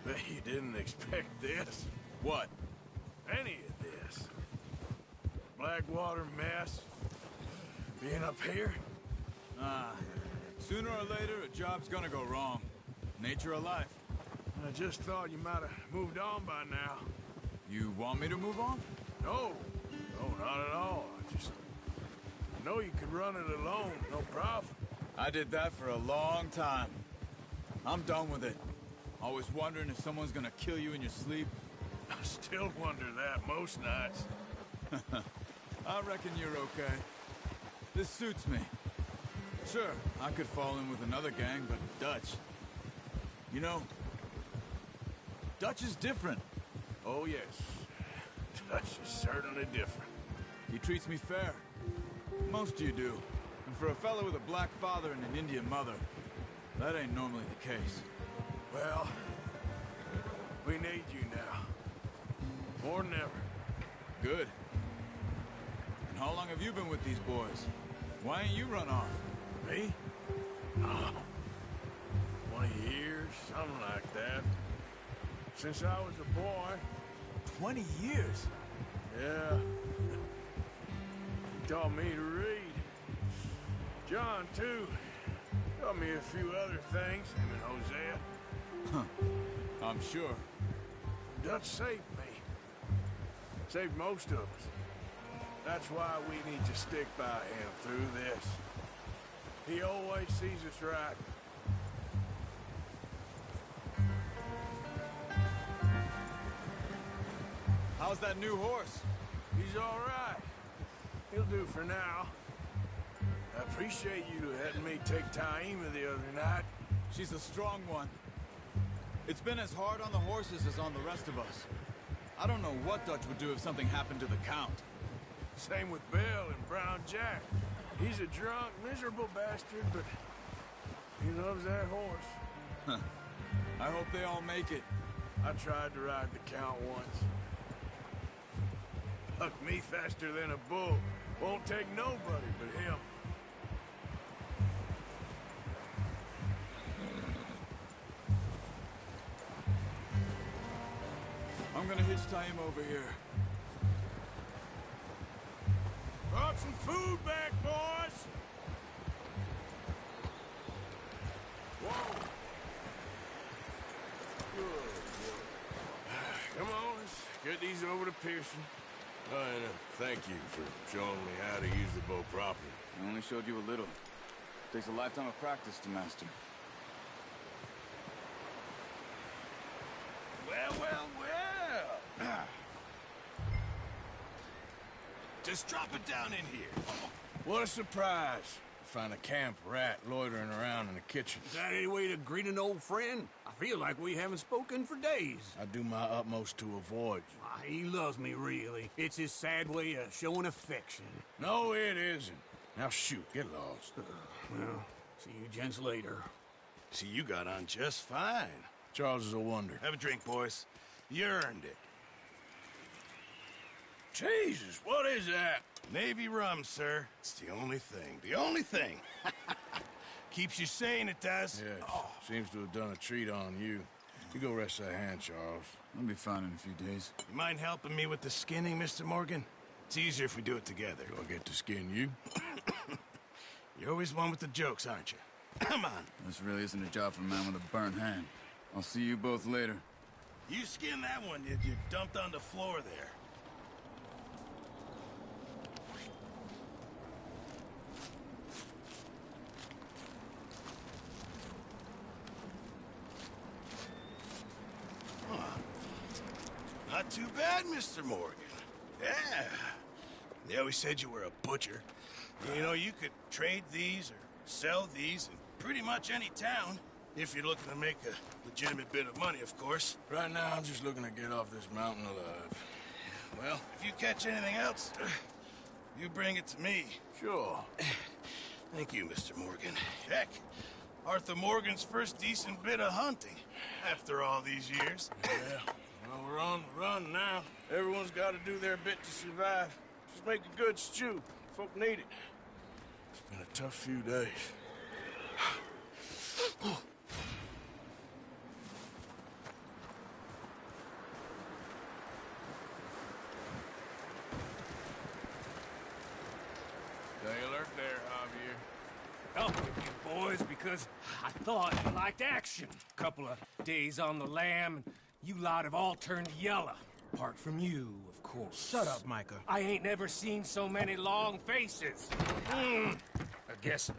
Bet you didn't expect this. What? Any of this. Blackwater mess. Being up here. Sooner or later, a job's gonna go wrong. Nature of life. I just thought you might have moved on by now. You want me to move on? No. Oh, not at all. I just know you could run it alone, no problem. I did that for a long time. I'm done with it. Always wondering if someone's gonna kill you in your sleep. I still wonder that most nights. I reckon you're okay. This suits me. Sure, I could fall in with another gang, but Dutch... You know, Dutch is different. Oh, yes. Dutch is certainly different. He treats me fair. Most of you do. And for a fellow with a black father and an Indian mother, that ain't normally the case. Well, we need you now. More than ever. Good. And how long have you been with these boys? Why ain't you run off? Me? Oh, 20 years, something like that. Since I was a boy. 20 years? Yeah. He taught me to read. John, too. Taught me a few other things, him and Hosea. Huh. I'm sure. Dutch saved me. Saved most of us. That's why we need to stick by him through this. He always sees us right. How's that new horse? He's all right. He'll do for now. I appreciate you letting me take Taima the other night. She's a strong one. It's been as hard on the horses as on the rest of us. I don't know what Dutch would do if something happened to the Count. Same with Bill and Brown Jack. He's a drunk, miserable bastard, but he loves that horse. Huh. I hope they all make it. I tried to ride the Count once. Bucked me faster than a bull. Won't take nobody but him. I'm gonna hitch Taima over here. Brought some food back, boys! Whoa! Good. Come on, let's get these over to Pearson. And thank you for showing me how to use the bow properly. I only showed you a little. Takes a lifetime of practice to master. Well, well, well! Just drop it down in here. What a surprise. Find a camp rat loitering around in the kitchen. Is that any way to greet an old friend? I feel like we haven't spoken for days. I do my utmost to avoid you. Why, he loves me, really. It's his sad way of showing affection. No, it isn't. Now shoot, get lost. Well, see you gents later. See, you got on just fine. Charles is a wonder. Have a drink, boys. You earned it. Jesus, what is that? Navy rum, sir. It's the only thing. The only thing. Keeps you sane, it does. Yes. Oh. Seems to have done a treat on you. You go rest that hand, Charles. I'll be fine in a few days. You mind helping me with the skinning, Mr. Morgan? It's easier if we do it together. Do I get to skin you? You're always one with the jokes, aren't you? Come on. This really isn't a job for a man with a burnt hand. I'll see you both later. You skinned that one, did you? Dumped on the floor there. Not too bad, Mr. Morgan. Yeah. They always said you were a butcher. You know, you could trade these or sell these in pretty much any town. If you're looking to make a legitimate bit of money, of course. Right now, I'm just looking to get off this mountain alive. Well, if you catch anything else, you bring it to me. Sure. Thank you, Mr. Morgan. Heck, Arthur Morgan's first decent bit of hunting after all these years. Yeah. Well, we're on the run now. Everyone's got to do their bit to survive. Just make a good stew. Folk need it. It's been a tough few days. Stay alert there, Javier. Help with you boys because I thought you liked action. Couple of days on the lam, and you lot have all turned yellow. Apart from you, of course. Shut up, Micah. I ain't never seen so many long faces. I guess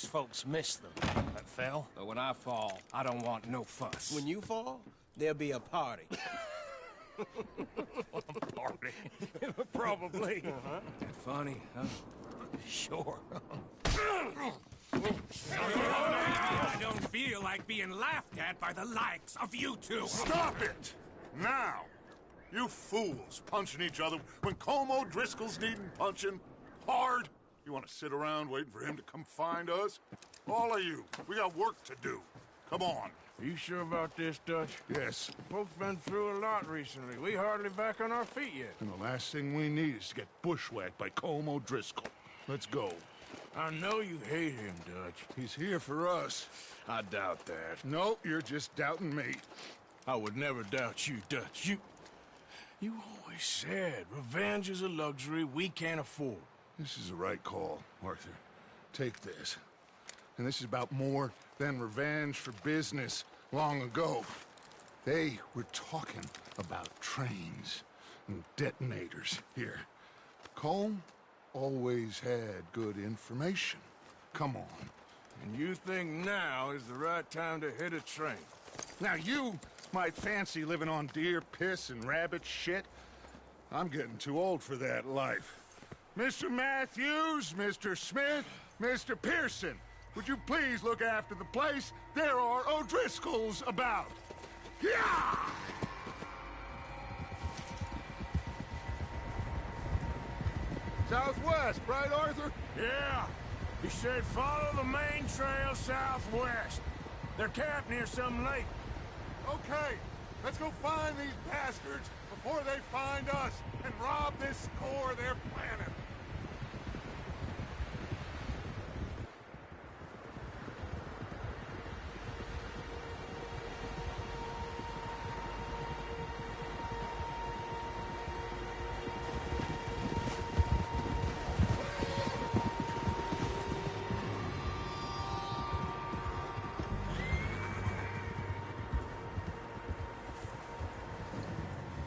folks miss them. That fell. But when I fall, I don't want no fuss. When you fall, there'll be a party. Party? Probably. Funny, huh? Sure. I don't feel like being laughed at by the likes of you two. Stop it! Now! You fools punching each other when Colm O'Driscoll's needing punching hard. You want to sit around waiting for him to come find us? All of you, we got work to do. Come on. Are you sure about this, Dutch? Yes. Folks been through a lot recently. We hardly back on our feet yet. And the last thing we need is to get bushwhacked by Colm O'Driscoll. Let's go. I know you hate him, Dutch. He's here for us. I doubt that. No, you're just doubting me. I would never doubt you, Dutch. You always said revenge is a luxury we can't afford. This is the right call, Arthur. Take this. And this is about more than revenge for business long ago. They were talking about trains and detonators here. Colm always had good information. Come on. And you think now is the right time to hit a train? Now you might fancy living on deer piss and rabbit shit. I'm getting too old for that life. Mr. Matthews, Mr. Smith, Mr. Pearson, would you please look after the place? There are O'Driscolls about. Yeah! Southwest, right, Arthur? Yeah. He said follow the main trail southwest. They're camped near some lake. Okay, let's go find these bastards before they find us and rob this core they're planning.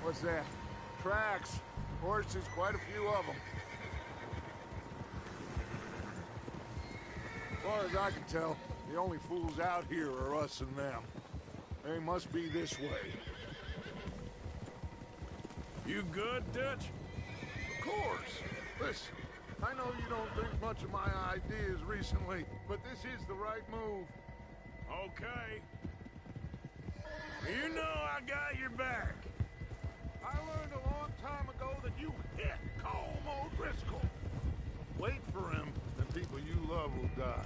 What's that? Tracks. Horses, quite a few of them. As far as I can tell, the only fools out here are us and them. They must be this way. You good, Dutch? Of course. Listen, I know you don't think much of my ideas recently, but this is the right move. Okay. You know I got your back. I learned a long time ago that you hit Colm O'Driscoll. Wait for him, and people you love will die.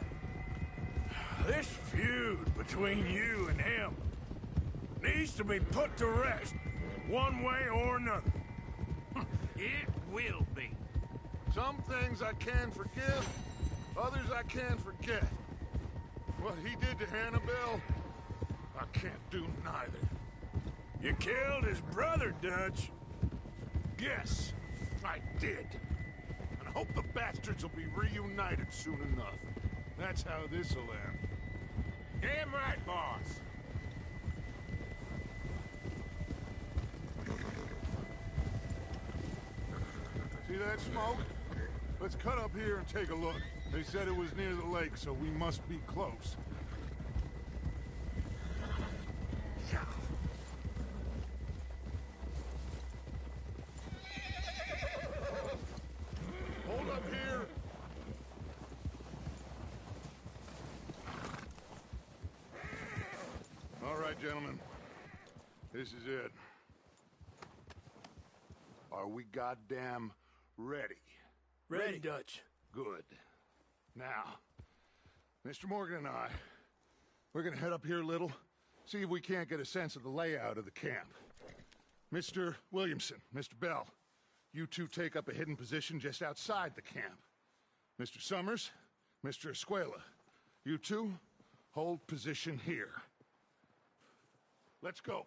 This feud between you and him needs to be put to rest, one way or another. It will be. Some things I can forgive, others I can't forget. What he did to Annabelle, I can't do neither. You killed his brother, Dutch. Yes, I did. And I hope the bastards will be reunited soon enough. That's how this'll end. Damn right, boss. See that smoke? Let's cut up here and take a look. They said it was near the lake, so we must be close. Hold up here. All right, gentlemen. This is it. Are we goddamn ready? Ready, Dutch. Good. Now, Mr. Morgan and I, we're gonna head up here a little, see if we can't get a sense of the layout of the camp. Mr. Williamson, Mr. Bell, you two take up a hidden position just outside the camp. Mr. Summers, Mr. Escuela, you two hold position here. Let's go.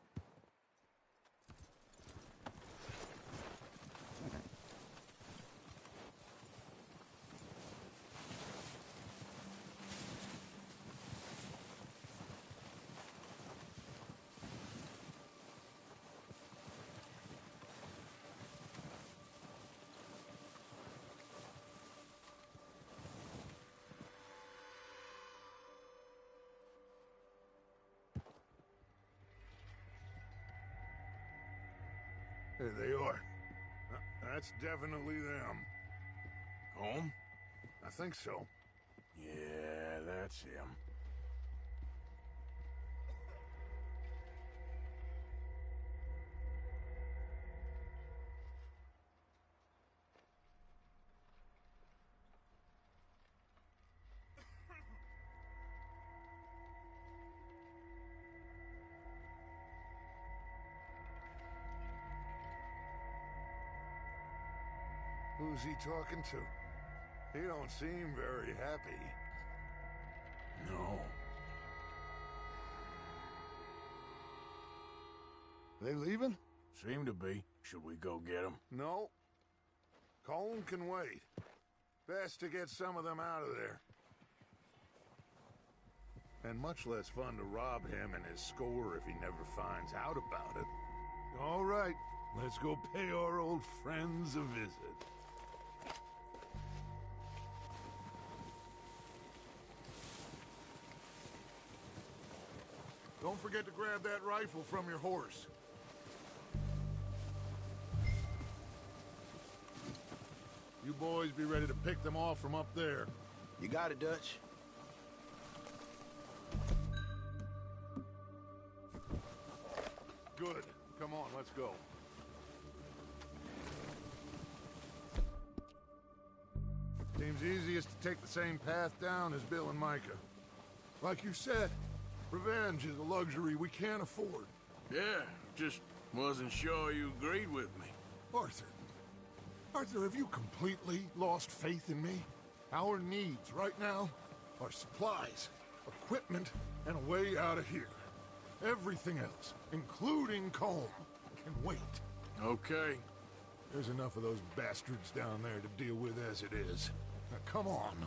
There they are. That's definitely them. Home? I think so. Yeah, that's him. Who's he talking to? He don't seem very happy. No. They leaving? Seem to be. Should we go get them? No. Colm can wait. Best to get some of them out of there. And much less fun to rob him and his score if he never finds out about it. All right, let's go pay our old friends a visit. Don't forget to grab that rifle from your horse. You boys be ready to pick them off from up there. You got it, Dutch. Good. Come on, let's go. Seems easiest to take the same path down as Bill and Micah. Like you said, revenge is a luxury we can't afford. Yeah, just wasn't sure you agreed with me. Arthur. Arthur, have you completely lost faith in me? Our needs right now are supplies, equipment, and a way out of here. Everything else, including Colm, can wait. Okay. There's enough of those bastards down there to deal with as it is. Now, come on.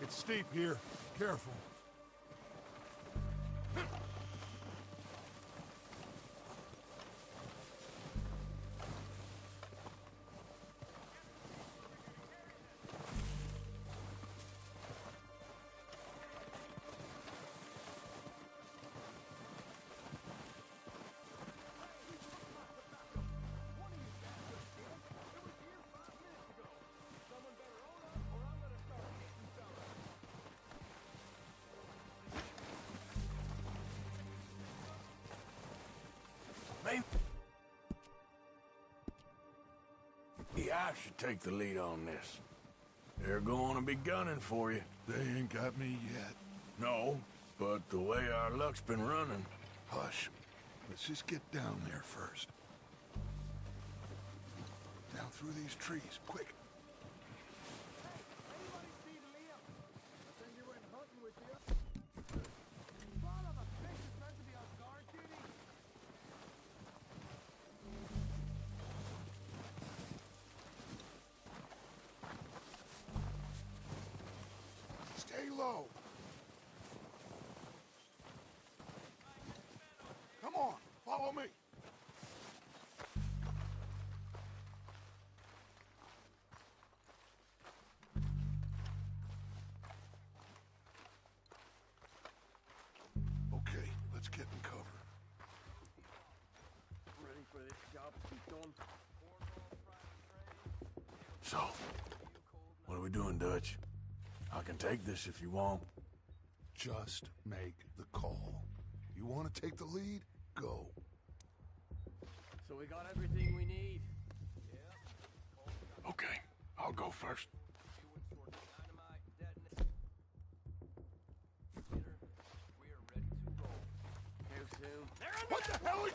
It's steep here. Careful. Maybe I should take the lead on this. They're going to be gunning for you. They ain't got me yet. No, but the way our luck's been running... Hush. Let's just get down there first. Down through these trees, quick. Stay low. Come on, follow me. Okay, let's get in cover. Ready for this job to be done? So, what are we doing, Dutch? I can take this if you want. Just make the call. You want to take the lead? Go. So we got everything we need. Okay, I'll go first. How soon? What the hell are you...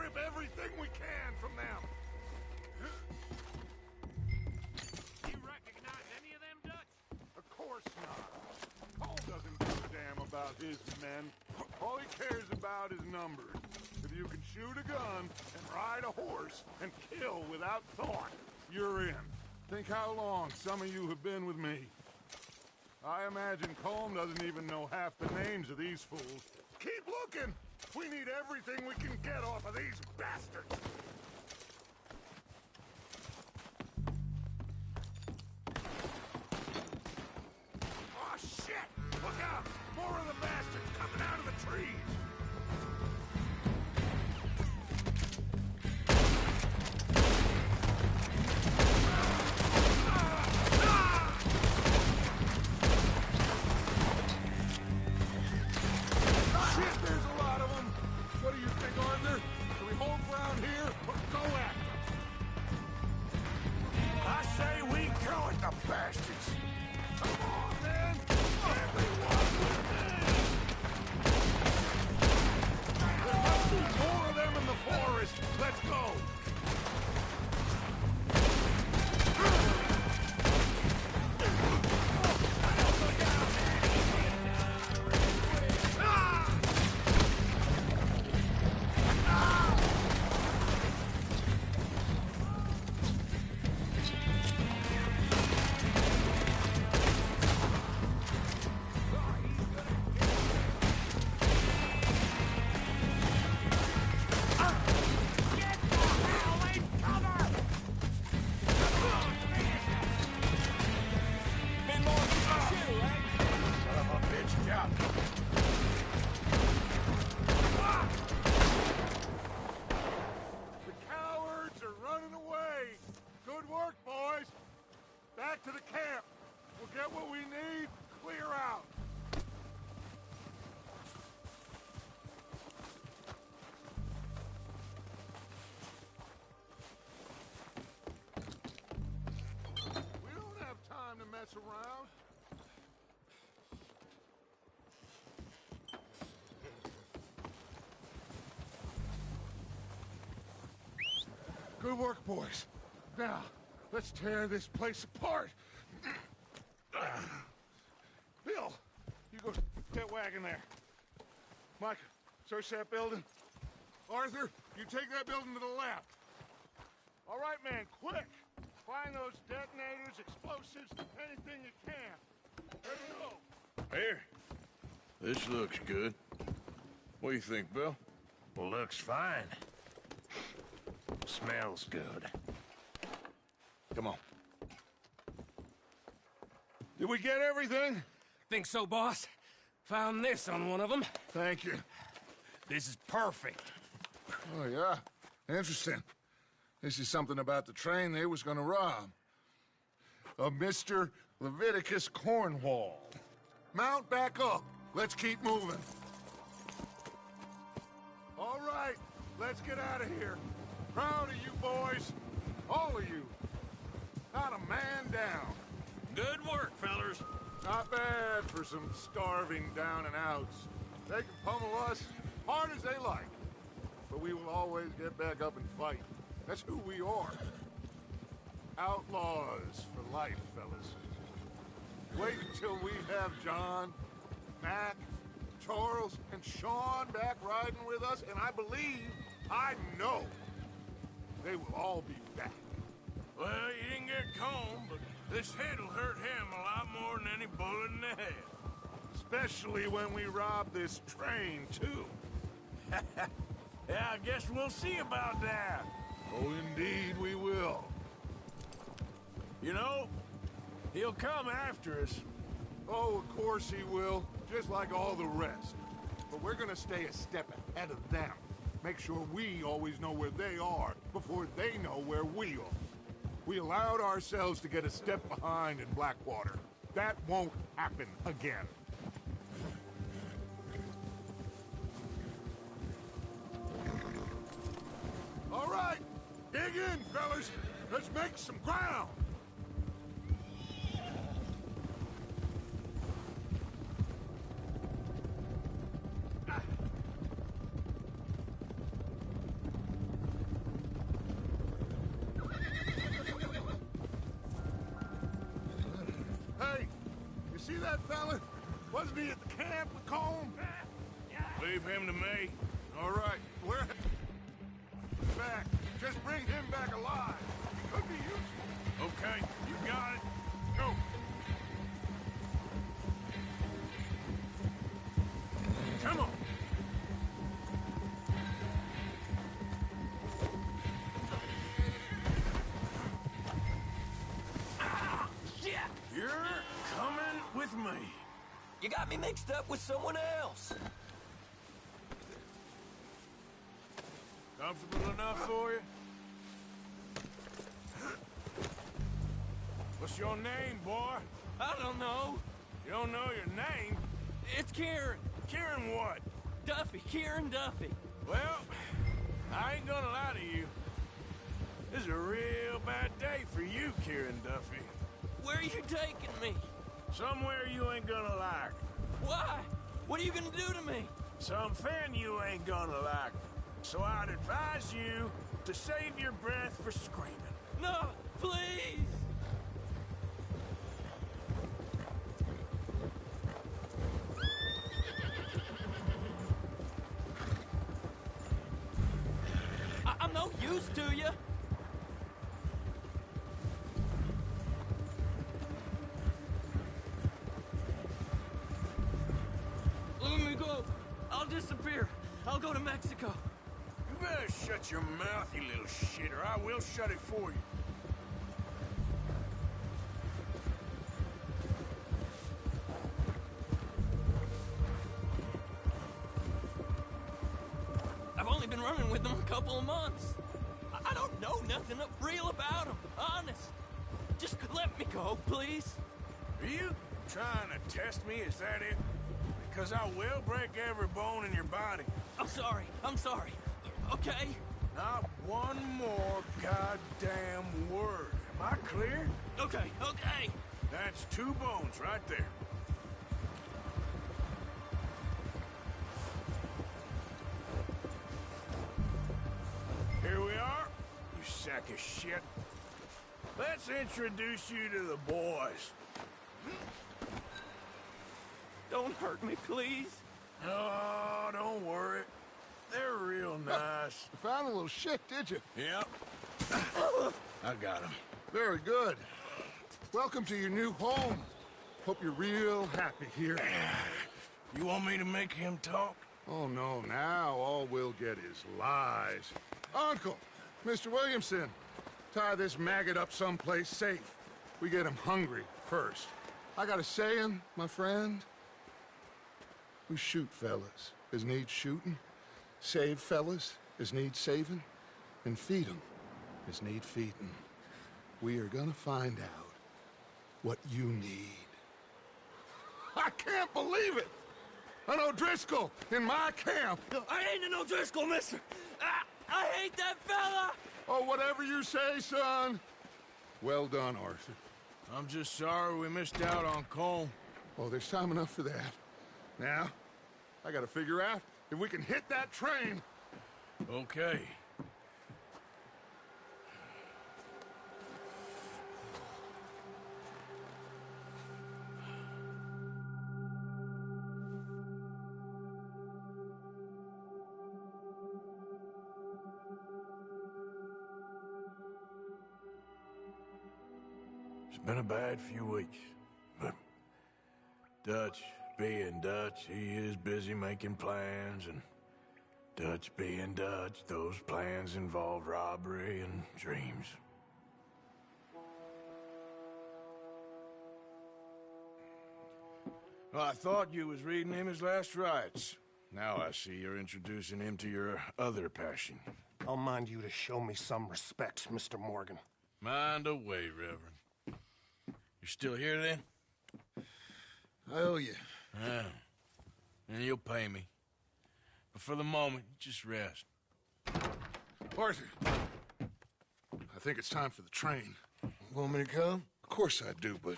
strip everything we can from them. You recognize any of them Dutch? Of course not. Cole doesn't give a damn about his men. All he cares about is numbers. If you can shoot a gun and ride a horse and kill without thought, you're in. Think how long some of you have been with me. I imagine Colm doesn't even know half the names of these fools. Keep looking! We need everything we can get off of these bastards! Oh, shit! Look out! More of the bastards coming out of the trees! Shit, there's a lot of them! What do you think, Arthur? Do we hold ground here or go at them? I say we go at the bastards. Come on, man! Everyone with me! There must be more of them in the forest. Let's go! The cowards are running away. Good work, boys. Back to the camp. We'll get what we need. Clear out. We don't have time to mess around. Good work, boys. Now, let's tear this place apart. Bill, you go that wagon there. Mike, search that building. Arthur, you take that building to the left. All right, man, quick. Find those detonators, explosives, anything you can. Let's go. Here. This looks good. What do you think, Bill? Well, looks fine. Smells good. Come on. Did we get everything? Think so, boss. Found this on one of them. Thank you. This is perfect. Oh, yeah? Interesting. This is something about the train they was gonna rob. Of Mr. Leviticus Cornwall. Mount back up. Let's keep moving. All right, let's get out of here. Proud of you boys. All of you. Not a man down. Good work, fellers. Not bad for some starving down and outs. They can pummel us hard as they like. But we will always get back up and fight. That's who we are. Outlaws for life, fellas. Wait until we have John, Mac, Charles, and Sean back riding with us, and I believe, I know, they will all be back. Well, you didn't get Colm, but this hit'll hurt him a lot more than any bullet in the head. Especially when we rob this train, too. Yeah, I guess we'll see about that. Oh, indeed we will. You know, he'll come after us. Oh, of course he will, just like all the rest. But we're gonna stay a step ahead of them. Make sure we always know where they are before they know where we are. We allowed ourselves to get a step behind in Blackwater. That won't happen again. All right, dig in, fellas. Let's make some ground. that fella? Wasn't he at the camp with Colm? Leave him to me. All right, where? Back. Just bring him back alive. He could be useful. Okay, you got it. Go. Come on. You're coming with me. You got me mixed up with someone else. Comfortable enough for you? What's your name, boy? I don't know. You don't know your name? It's Kieran. Kieran what? Duffy. Kieran Duffy. Well, I ain't gonna lie to you. This is a real bad day for you, Kieran Duffy. Where are you taking me? Somewhere you ain't gonna like. Why? What are you gonna do to me? Something you ain't gonna like. So I'd advise you to save your breath for screaming. No, please! I'm no use to you. Let me go. I'll disappear. I'll go to Mexico. You better shut your mouth, you little shit, or I will shut it for you. I've only been running with them a couple of months. I don't know nothing real about them, honest. Just let me go, please. Are you trying to test me? Is that it? Because I will break every bone in your body. I'm sorry. Okay? Not one more goddamn word. Am I clear? Okay. That's 2 bones right there. Here we are, you sack of shit. Let's introduce you to the boys. Don't hurt me, please. Oh, don't worry. They're real nice. You found a little shit, did you? Yep. I got him. Very good. Welcome to your new home. Hope you're real happy here. You want me to make him talk? Oh, no. Now all we'll get is lies. Uncle, Mr. Williamson, tie this maggot up someplace safe. We get him hungry first. I got a saying, my friend. We shoot fellas as need shooting, save fellas as need saving, and feed 'em as need feeding. We are gonna find out what you need. I can't believe it! An O'Driscoll in my camp! I ain't an O'Driscoll, mister! I hate that fella! Oh, whatever you say, son. Well done, Arthur. I'm just sorry we missed out on Colm. Oh, there's time enough for that. Now, I gotta figure out if we can hit that train. Okay. It's been a bad few weeks, but Dutch being Dutch, he is busy making plans, and Dutch being Dutch, those plans involve robbery and dreams. Well, I thought you was reading him his last rites. Now I see you're introducing him to your other passion. I'll mind you to show me some respect, Mr. Morgan. Mind away, Reverend. You still here, then? I owe you. Yeah. And you'll pay me. But for the moment, just rest. Arthur, I think it's time for the train. Want me to come? Of course I do, but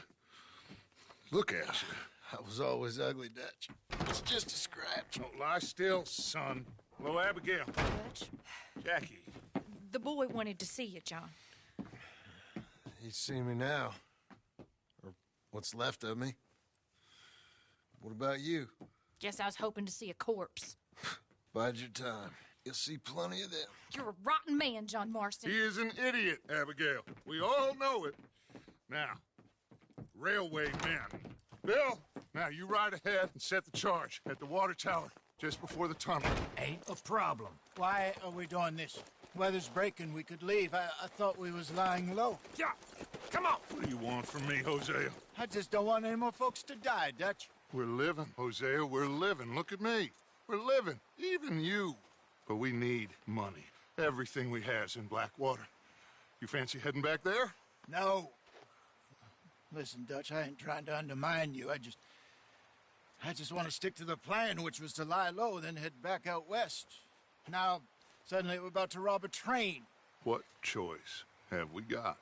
look at you. I was always ugly, Dutch. It's just a scratch. Don't lie still, son. Hello, Abigail. Dutch, Jackie. the boy wanted to see you, John. He's seen me now. Or what's left of me. What about you? Guess I was hoping to see a corpse. Bide your time. You'll see plenty of them. You're a rotten man, John Marston. He is an idiot, Abigail. We all know it. Now, railway men. Bill, now you ride ahead and set the charge at the water tower just before the tunnel. Ain't a problem. Why are we doing this? Weather's breaking. We could leave. I thought we was lying low. Yeah, come on. What do you want from me, Hosea? I just don't want any more folks to die, Dutch. We're living, Hosea. We're living. Look at me. We're living. Even you. But we need money. Everything we has in Blackwater. You fancy heading back there? No. Listen, Dutch, I ain't trying to undermine you. I just want to stick to the plan, which was to lie low, then head back out west. Now, suddenly we're about to rob a train. What choice have we got?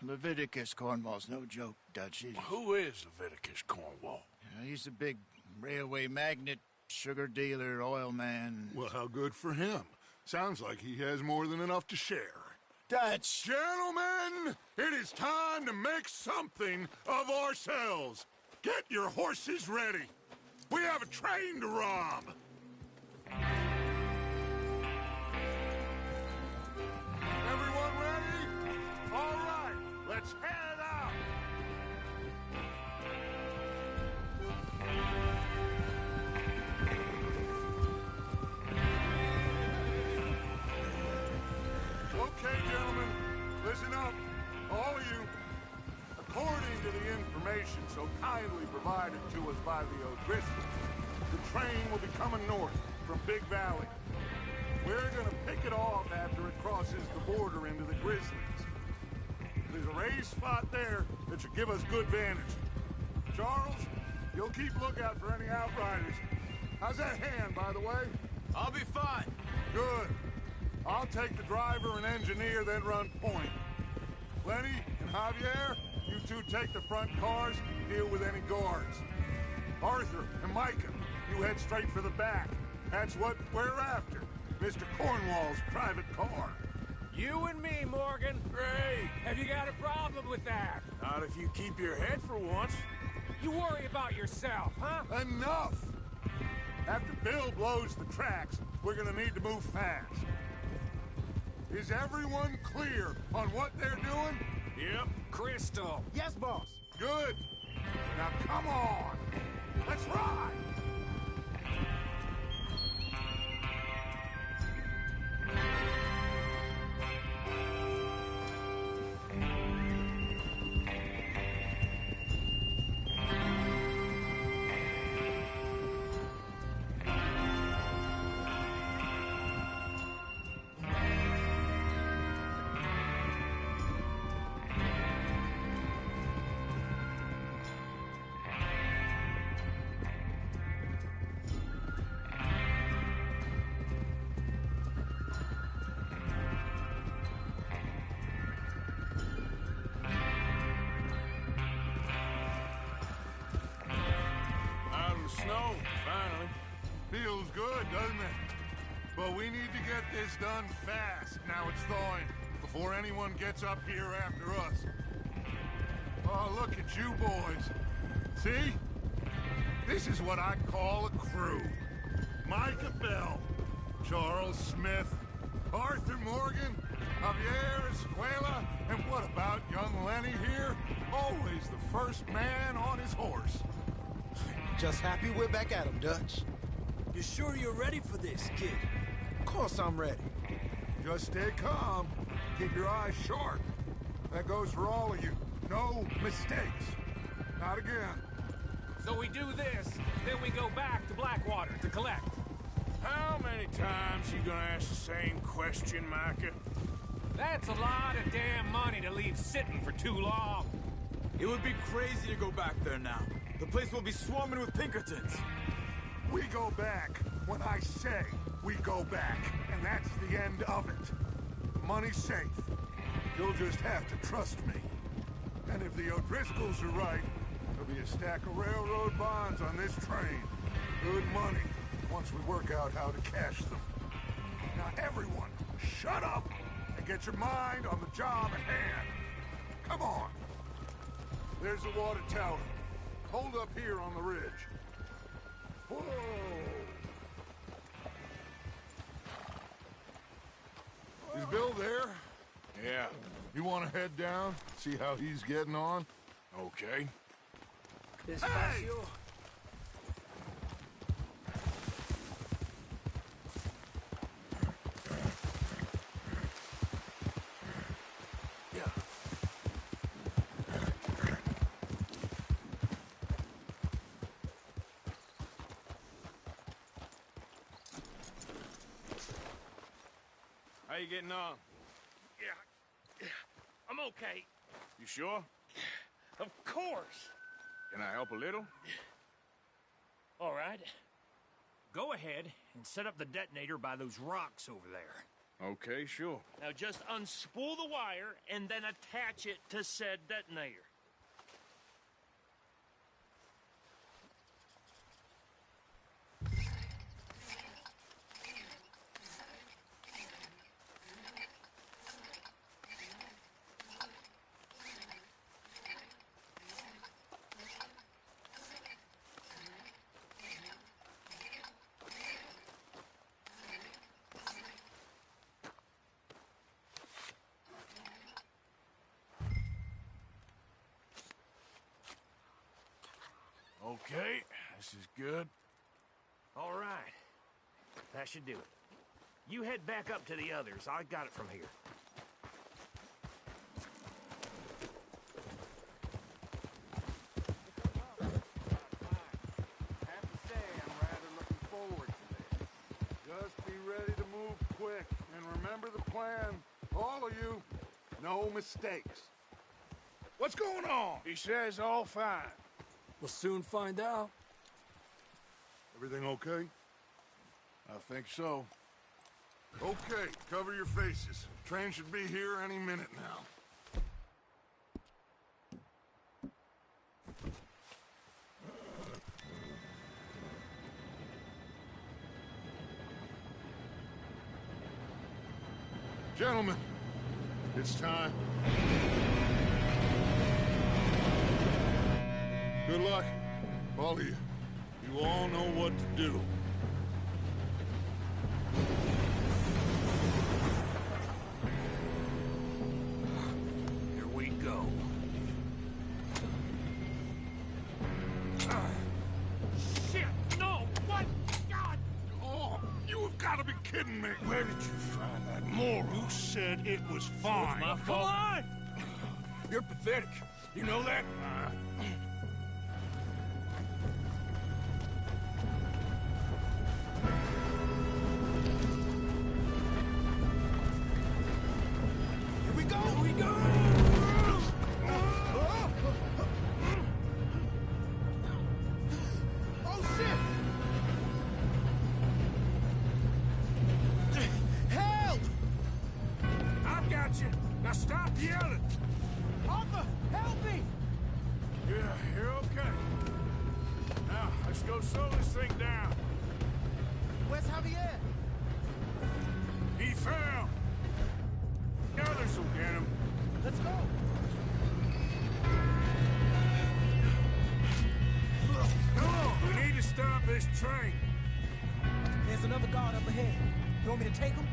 Leviticus Cornwall's no joke, Dutch. Who is Leviticus Cornwall? He's a big railway magnate, sugar dealer, oil man. Well, how good for him. Sounds like he has more than enough to share. Dutch! Gentlemen, it is time to make something of ourselves. Get your horses ready. We have a train to rob. Everyone ready? All right, let's head out. Okay, gentlemen, listen up, all of you. According to the information so kindly provided to us by the O'Driscolls, the train will be coming north from Big Valley. We're gonna pick it off after it crosses the border into the Grizzlies. There's a raised spot there that should give us good vantage. Charles, you'll keep lookout for any outriders. How's that hand, by the way? I'll be fine. Good. I'll take the driver and engineer, then run point. Lenny and Javier, you two take the front cars and deal with any guards. Arthur and Micah, you head straight for the back. That's what we're after. Mr. Cornwall's private car. You and me, Morgan. Great. Have you got a problem with that? Not if you keep your head for once. You worry about yourself, huh? Enough! After Bill blows the tracks, we're gonna need to move fast. Is everyone clear on what they're doing? Yep. Crystal. Yes, boss. Good. Now come on. Let's ride. Snow, finally. Feels good, doesn't it? But we need to get this done fast, now it's thawing, before anyone gets up here after us. Oh, look at you boys. See? This is what I call a crew. Micah Bell, Charles Smith, Arthur Morgan, Javier Escuela, and what about young Lenny here? Always the first man on his horse. Just happy we're back at him, Dutch. You sure you're ready for this, kid? Of course I'm ready. Just stay calm. Keep your eyes sharp. That goes for all of you. No mistakes. Not again. So we do this, then we go back to Blackwater to collect. How many times you gonna ask the same question, Micah? That's a lot of damn money to leave sitting for too long. It would be crazy to go back there now. The place will be swarming with Pinkertons. We go back when I say we go back, and that's the end of it. The money's safe. You'll just have to trust me. And if the O'Driscolls are right, there'll be a stack of railroad bonds on this train. Good money, once we work out how to cash them. Now everyone, shut up and get your mind on the job at hand. Come on. There's the water tower. Hold up here on the ridge. Is Bill there? Yeah. You want to head down, see how he's getting on? Okay. Despacio. How you getting on? Yeah, I'm okay. You sure? Of course. Can I help a little? All right. Go ahead and set up the detonator by those rocks over there. Okay, sure. Now just unspool the wire and then attach it to said detonator. Okay, this is good. All right. That should do it. You head back up to the others. I got it from here. Just be ready to move quick, and remember the plan. All of you, no mistakes. What's going on? He says all fine. We'll soon find out. Everything okay? I think so. Okay, cover your faces. Train should be here any minute now. Gentlemen, it's time. Good luck, all of you. You all know what to do. Here we go. Shit! No! What? God! Oh, you have got to be kidding me. Where did you find that moron? Who said it was fine? It's my fault. Come on! You're pathetic. You know that? Here we go! Here we go! Oh, shit! Help! I've got you. Now stop yelling. Arthur, help me! Yeah, you're okay. Now, let's go slow this thing down. Where's Javier? He fell. The others will get him. Let's go! Come on, we need to stop this train. There's another guard up ahead. You want me to take him?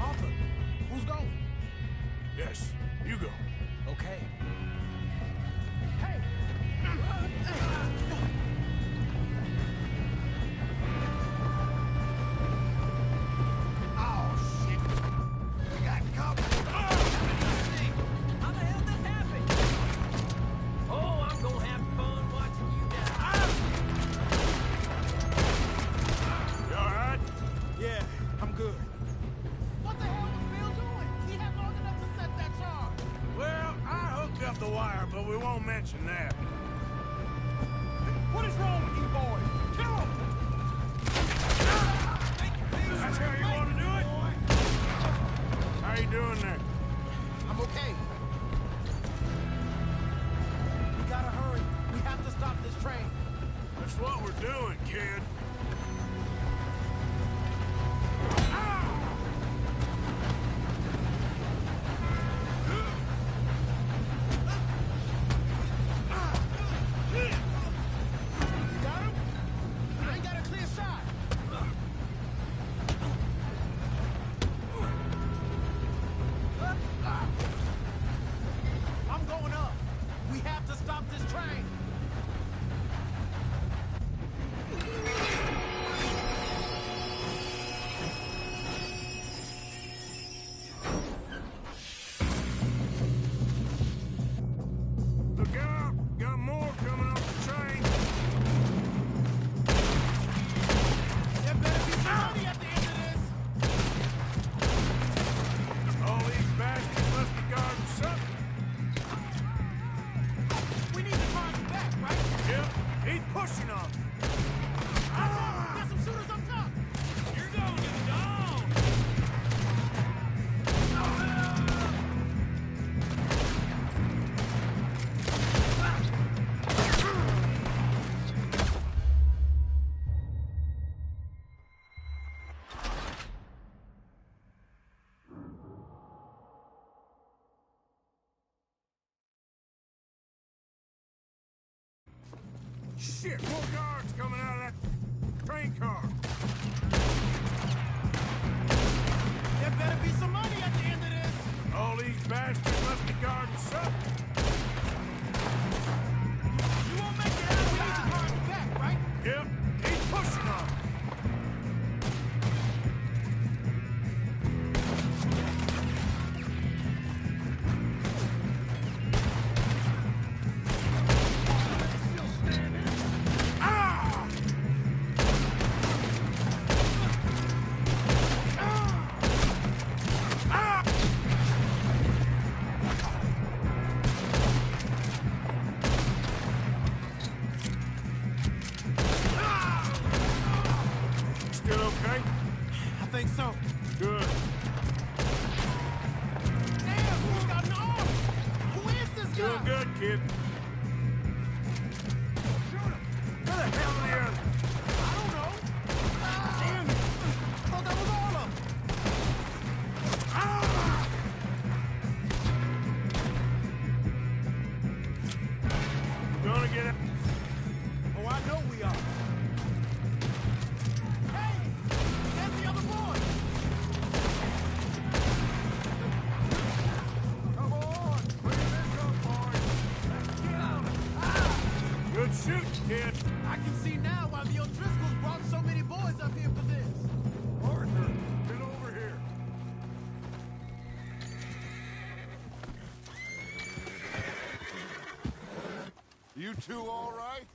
Arthur, who's going? Yes, you go. Okay. Hey! Oh, shit! We got cops! How the hell this happened? Oh, I'm gonna have fun watching you die. You all right? Yeah, I'm good. What the hell was Bill doing? He had long enough to set that charge. Well, I hooked up the wire, but we won't mention that. What is wrong with you boys? Kill him! That's how you want to do it? How you doing there? I'm okay. We gotta hurry. We have to stop this train. That's what we're doing, kid. Shit, more guards coming out of that train car. There better be some money at the end of this. All these bastards must be guarding something. You won't make it out without the car in the back, right? Yep, keep pushing on. Still okay? I think so. Good. Damn, who's got an arm? Who is this guy? Doing good, kid. Where the hell are the others? I don't know. Damn it. I thought that was all of them. Gonna get it. Oh, I know we are. Hey, there's the other boy. Come on! Bring this up, boys! Good shooting, kid. I can see now why the O'Driscolls brought so many boys up here for this. Arthur, get over here. You two all right?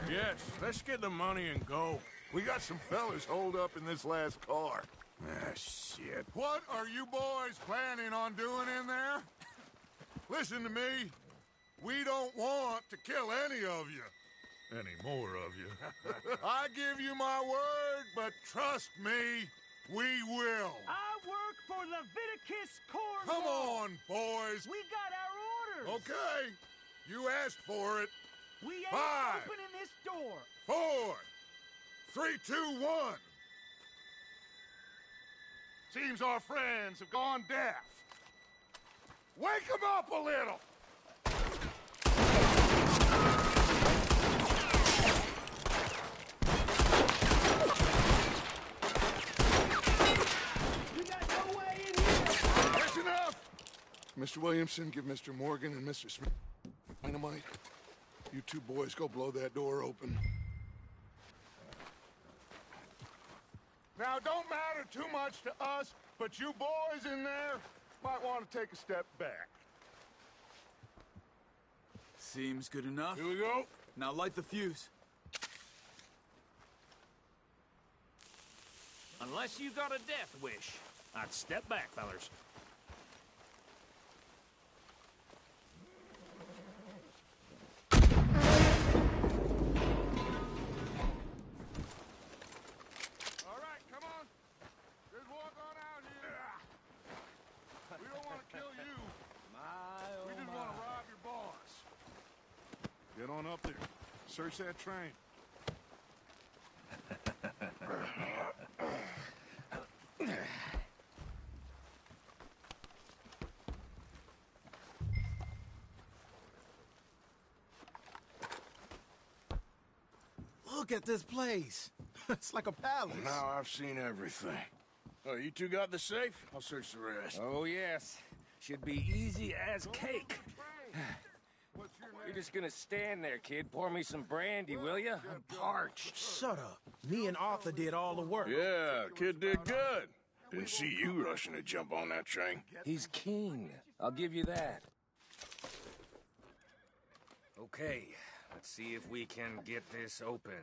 Yes, let's get the money and go. We got some fellas holed up in this last car. Ah, shit. What are you boys planning on doing in there? Listen to me. We don't want to kill any of you. Any more of you. I give you my word, but trust me, we will. I work for Leviticus Corps. Come on, boys. We got our orders. Okay. You asked for it. We ain't 5, opening this door. 4, 3, 2, 1. Seems our friends have gone deaf. Wake them up a little. You got no way in here. That's enough. Mr. Williamson, give Mr. Morgan and Mr. Smith dynamite. You two boys go blow that door open. Now, don't matter too much to us, but you boys in there might want to take a step back. Seems good enough. Here we go. Now light the fuse. Unless you got a death wish, I'd step back, fellers. All right, come on. Just walk on out here. We don't want to kill you. We just want to rob your boss. Get on up there. Search that train. Look at this place. It's like a palace. Now I've seen everything. Oh, you two got the safe? I'll search the rest. Oh, yes. Should be easy as cake. You're just gonna stand there, kid. Pour me some brandy, will you? I'm parched. Shut up. Me and Arthur did all the work. Yeah, kid did good. Didn't see you rushing to jump on that train. He's king. I'll give you that. Okay, let's see if we can get this open.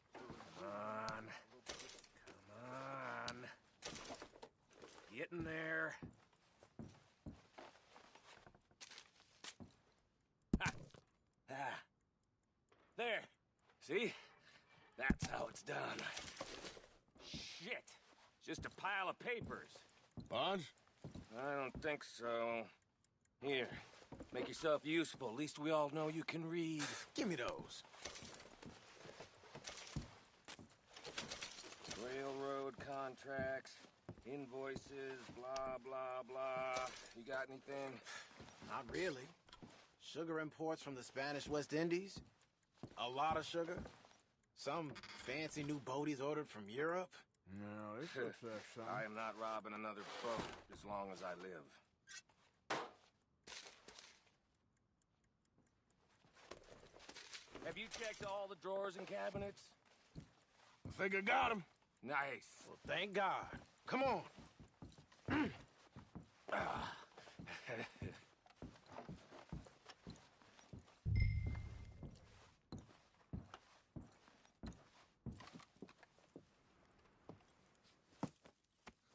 Come on. Come on. Get in there. Ha! Ah. There. See? That's how it's done. Shit. Just a pile of papers. Bonds? I don't think so. Here. Make yourself useful. At least we all know you can read. Give me those. Railroad contracts, invoices, blah, blah, blah. You got anything? Not really. Sugar imports from the Spanish West Indies? A lot of sugar? Some fancy new boat he's ordered from Europe? No, this looks like something. I am not robbing another boat as long as I live. Have you checked all the drawers and cabinets? I think I got him. Nice. Well, thank God. Come on.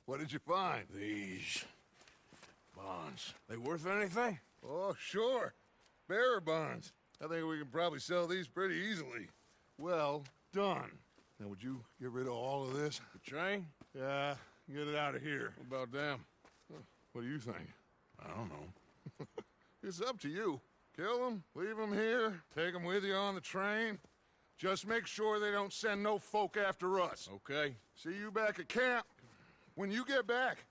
What did you find? These bonds. They worth anything? Oh, sure. Bearer bonds. I think we can probably sell these pretty easily. Well done. Now, would you get rid of all of this? The train? Yeah, get it out of here. What about them? What do you think? I don't know. It's up to you. Kill them, leave them here, take them with you on the train. Just make sure they don't send no folk after us. Okay. See you back at camp. When you get back,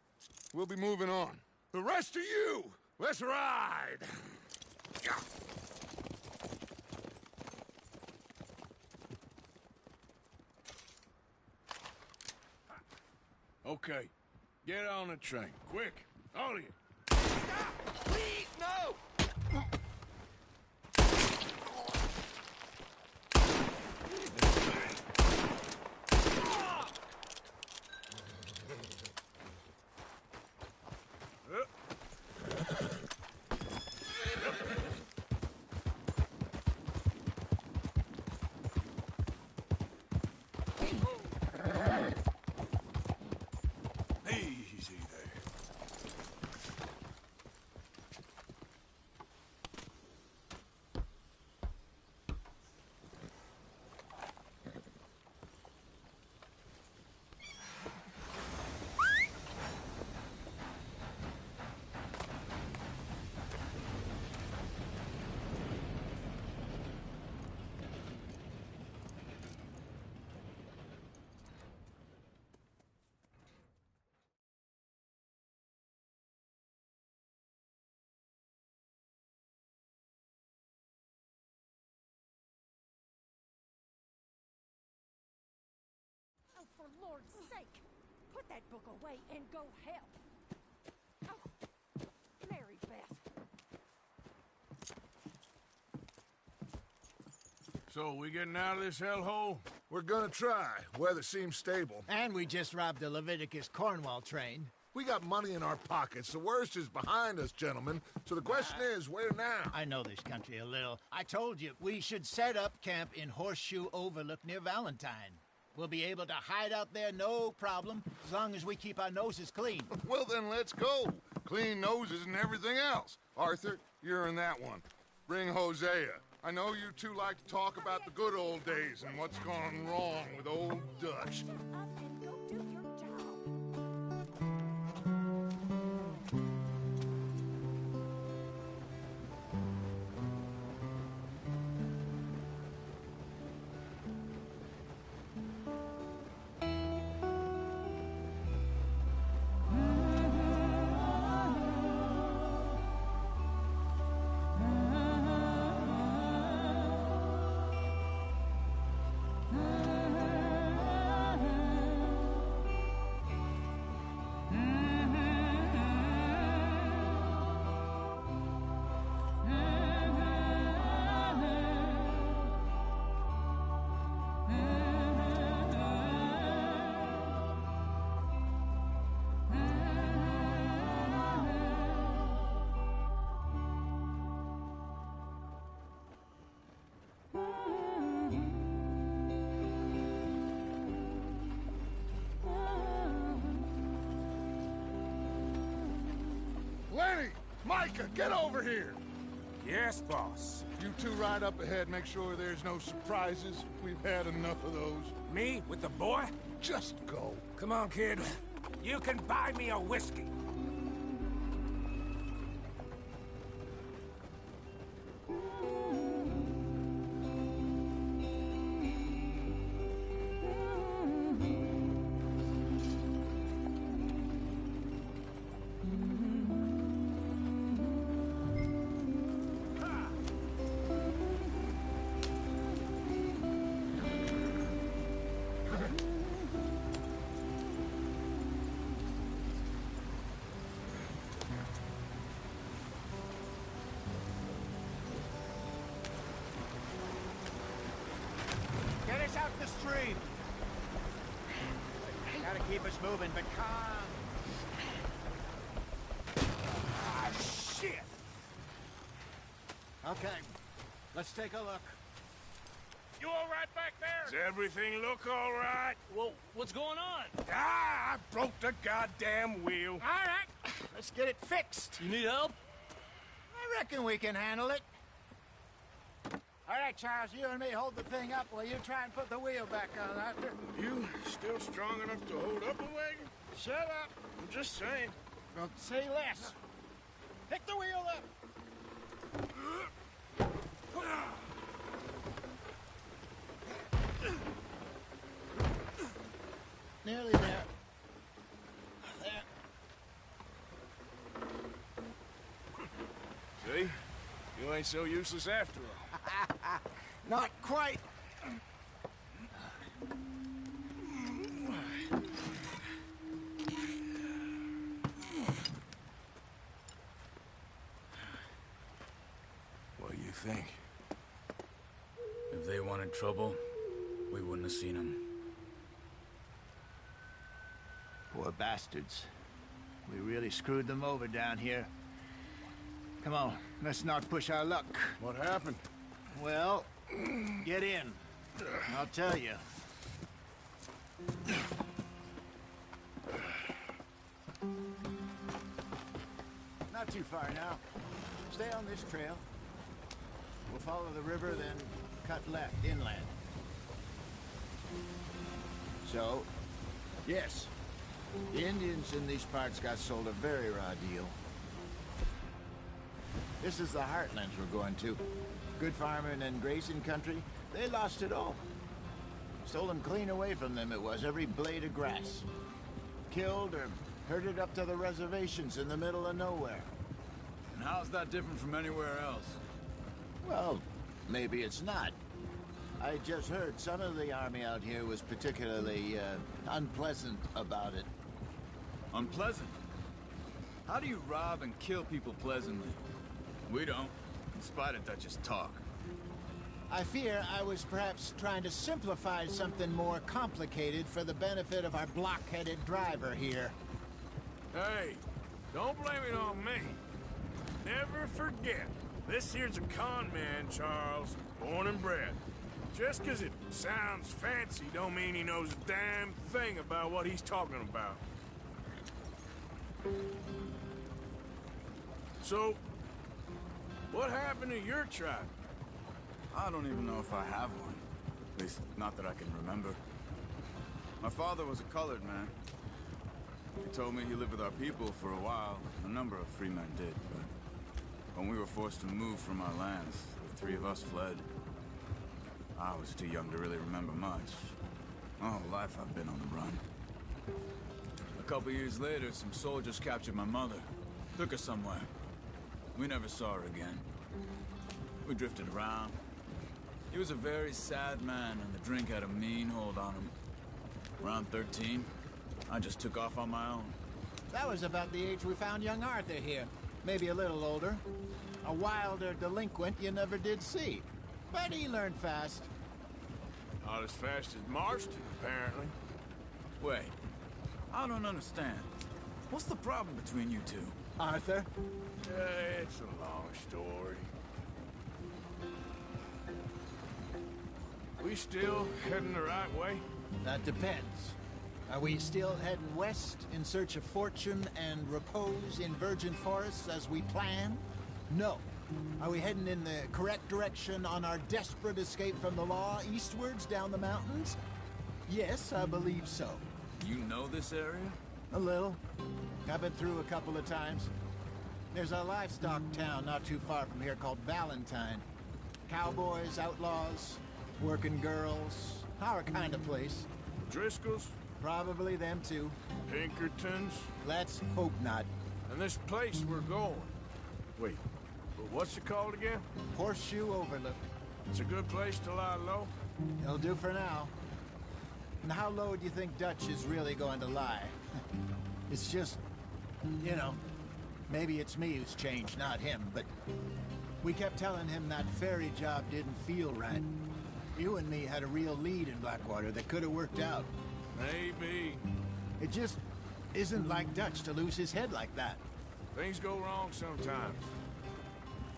we'll be moving on. The rest of you, let's ride! Okay. Get on the train. Quick. All of you. Stop! Please, no! Easy there. Oh, for Lord's sake, put that book away and go help. Oh, Mary Beth. So, we getting out of this hellhole? We're gonna try. Weather seems stable. And we just robbed the Leviticus Cornwall train. We got money in our pockets. The worst is behind us, gentlemen. So the question is, where now? I know this country a little. I told you, we should set up camp in Horseshoe Overlook near Valentine. We'll be able to hide out there, no problem, as long as we keep our noses clean. Well, then let's go. Clean noses and everything else. Arthur, you're in that one. Bring Hosea. I know you two like to talk about the good old days and what's gone wrong with old Dutch. Lenny! Micah, get over here! Yes, boss. You two ride up ahead, make sure there's no surprises. We've had enough of those. Me? With the boy? Just go. Come on, kid. You can buy me a whiskey. breathe. Gotta keep us moving, but calm. Ah, shit! Okay, let's take a look. You all right back there? Does everything look all right? Well, what's going on? Ah, I broke the goddamn wheel. All right, let's get it fixed. You need help? I reckon we can handle it. All right, Charles, you and me hold the thing up while you try and put the wheel back on, Arthur. You still strong enough to hold up a wagon? Shut up. I'm just saying. Well, say less. Pick the wheel up. Nearly there. There. See? You ain't so useless after all. Not quite. What do you think? If they wanted trouble, we wouldn't have seen them. Poor bastards. We really screwed them over down here. Come on, let's not push our luck. What happened? Well, get in. I'll tell you. Not too far now. Stay on this trail. We'll follow the river, then cut left, inland. So, yes, the Indians in these parts got sold a very raw deal. This is the heartlands we're going to. Good farming and grazing country, they lost it all. Stolen clean away from them it was, every blade of grass. Killed or herded up to the reservations in the middle of nowhere. And how's that different from anywhere else? Well, maybe it's not. I just heard some of the army out here was particularly, unpleasant about it. Unpleasant? How do you rob and kill people pleasantly? We don't, in spite of Dutch's talk. I fear I was perhaps trying to simplify something more complicated for the benefit of our block-headed driver here. Hey, don't blame it on me. Never forget, this here's a con man, Charles, born and bred. Just 'cause it sounds fancy don't mean he knows a damn thing about what he's talking about. So, what happened to your tribe? I don't even know if I have one. At least, not that I can remember. My father was a colored man. He told me he lived with our people for a while. A number of free men did, but when we were forced to move from our lands, the three of us fled. I was too young to really remember much. My whole life I've been on the run. A couple years later, some soldiers captured my mother. Took her somewhere. We never saw her again. We drifted around. He was a very sad man, and the drink had a mean hold on him. Around 13, I just took off on my own. That was about the age we found young Arthur here. Maybe a little older. A wilder delinquent you never did see. But he learned fast. Not as fast as Marston, apparently. Wait, I don't understand. What's the problem between you two? Arthur? It's a long story. We still heading the right way? That depends. Are we still heading west in search of fortune and repose in virgin forests as we planned? No. Are we heading in the correct direction on our desperate escape from the law eastwards down the mountains? Yes, I believe so. You know this area? A little. I've been through a couple of times. There's a livestock town not too far from here called Valentine. Cowboys, outlaws, working girls, our kind of place. Driscolls? Probably them too. Pinkertons? Let's hope not. And this place we're going. Wait, but what's it called again? Horseshoe Overlook. It's a good place to lie low? It'll do for now. And how low do you think Dutch is really going to lie? It's just, you know, maybe it's me who's changed, not him, but we kept telling him that ferry job didn't feel right. You and me had a real lead in Blackwater that could have worked out. Maybe. It just isn't like Dutch to lose his head like that. Things go wrong sometimes.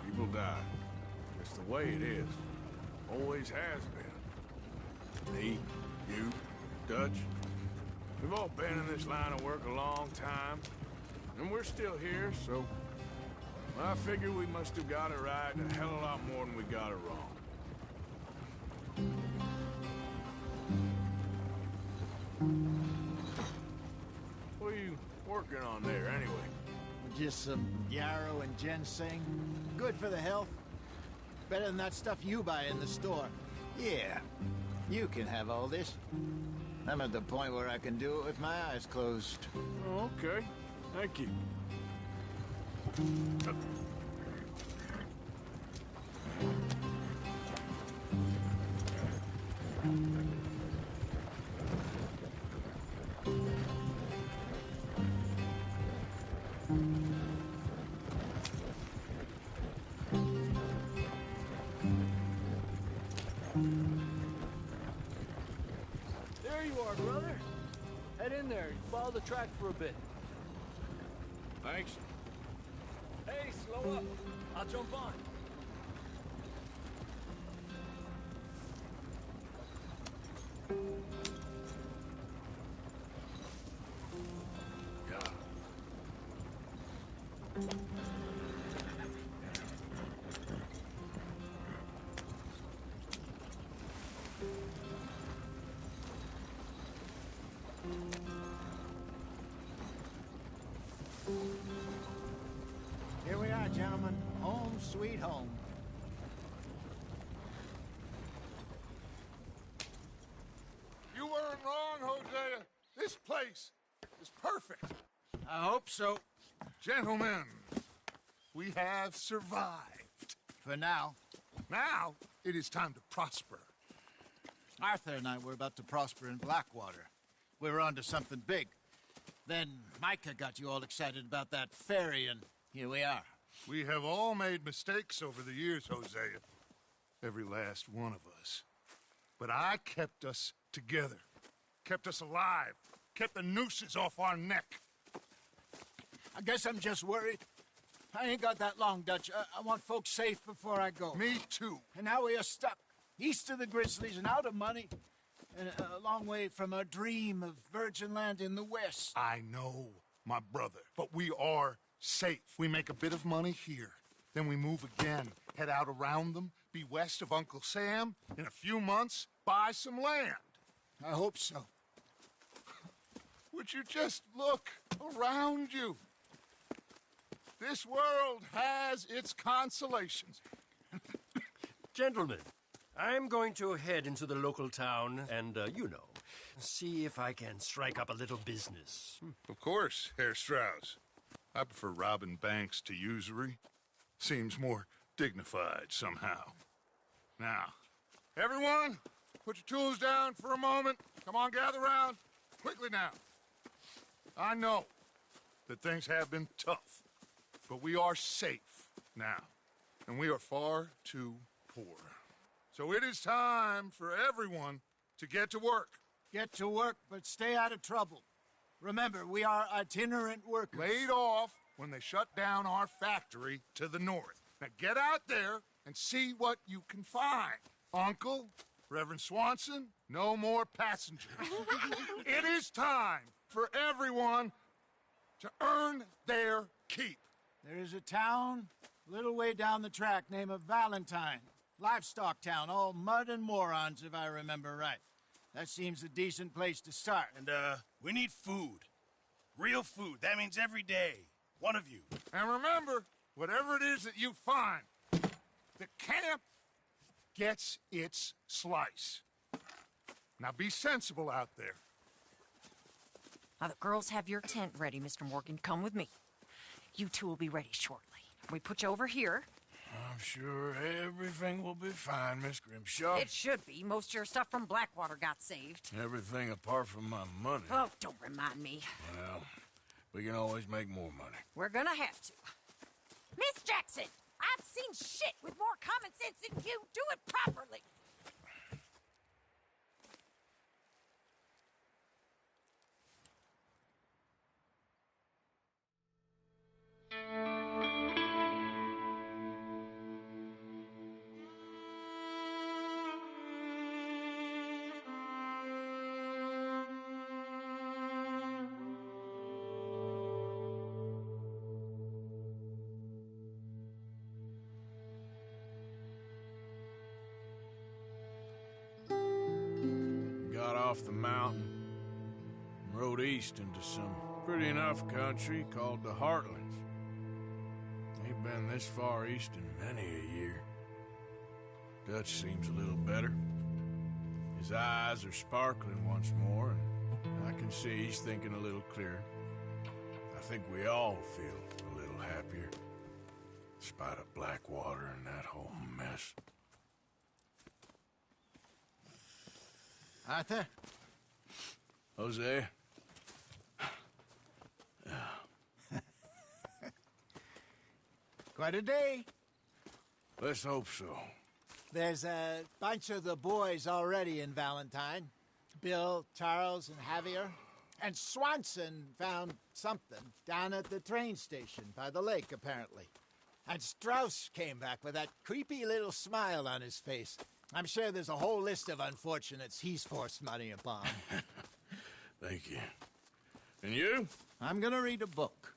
People die. It's the way it is. Always has been. Me, you, Dutch. We've all been in this line of work a long time. And we're still here, so... I figure we must have got it right a hell of a lot more than we got it wrong. What are you working on there, anyway? Just some yarrow and ginseng. Good for the health. Better than that stuff you buy in the store. Yeah, you can have all this. I'm at the point where I can do it with my eyes closed. Oh, okay. Thank you. There you are, brother. Head in there. Follow the track for a bit. Thanks. Hey, slow up. I'll jump on. Here we are, gentlemen. Home sweet home. You weren't wrong, Hosea. This place is perfect. I hope so. Gentlemen, we have survived. For now. Now, it is time to prosper. Arthur and I were about to prosper in Blackwater. We were onto something big. Then Micah got you all excited about that ferry, and here we are. We have all made mistakes over the years, Hosea. Every last one of us. But I kept us together. Kept us alive. Kept the nooses off our neck. I guess I'm just worried. I ain't got that long, Dutch. I want folks safe before I go. Me too. And now we are stuck. East of the Grizzlies and out of money. And a long way from our dream of virgin land in the west. I know, my brother. But we are safe. We make a bit of money here. Then we move again. Head out around them. Be west of Uncle Sam. In a few months, buy some land. I hope so. Would you just look around you? This world has its consolations. Gentlemen, I'm going to head into the local town and, you know, see if I can strike up a little business. Of course, Herr Strauss. I prefer robbing banks to usury. Seems more dignified somehow. Now, everyone, put your tools down for a moment. Come on, gather round. Quickly now. I know that things have been tough, but we are safe now, and we are far too poor. So it is time for everyone to get to work. Get to work, but stay out of trouble. Remember, we are itinerant workers. Laid off when they shut down our factory to the north. Now get out there and see what you can find. Uncle, Reverend Swanson, no more passengers. It is time for everyone to earn their keep. There is a town a little way down the track named Valentine. Livestock town, all mud and morons, if I remember right. That seems a decent place to start. And, we need food. Real food. That means every day. One of you. And remember, whatever it is that you find, the camp gets its slice. Now be sensible out there. Now, the girls have your tent ready, Mr. Morgan. Come with me. You two will be ready shortly. We put you over here. I'm sure everything will be fine, Miss Grimshaw. It should be. Most of your stuff from Blackwater got saved. Everything apart from my money. Oh, don't remind me. Well, we can always make more money. We're gonna have to. Miss Jackson, I've seen shit with more common sense than you. Do it properly. off the mountain and rode east into some pretty enough country called the Heartlands. Ain't been this far east in many a year. Dutch seems a little better. His eyes are sparkling once more, and I can see he's thinking a little clearer. I think we all feel a little happier, in spite of Blackwater and that whole mess. Arthur? Jose? Quite a day. Let's hope so. There's a bunch of the boys already in Valentine. Bill, Charles, and Javier. And Swanson found something down at the train station by the lake, apparently. And Strauss came back with that creepy little smile on his face. I'm sure there's a whole list of unfortunates he's forced money upon. Thank you. And you? I'm gonna read a book.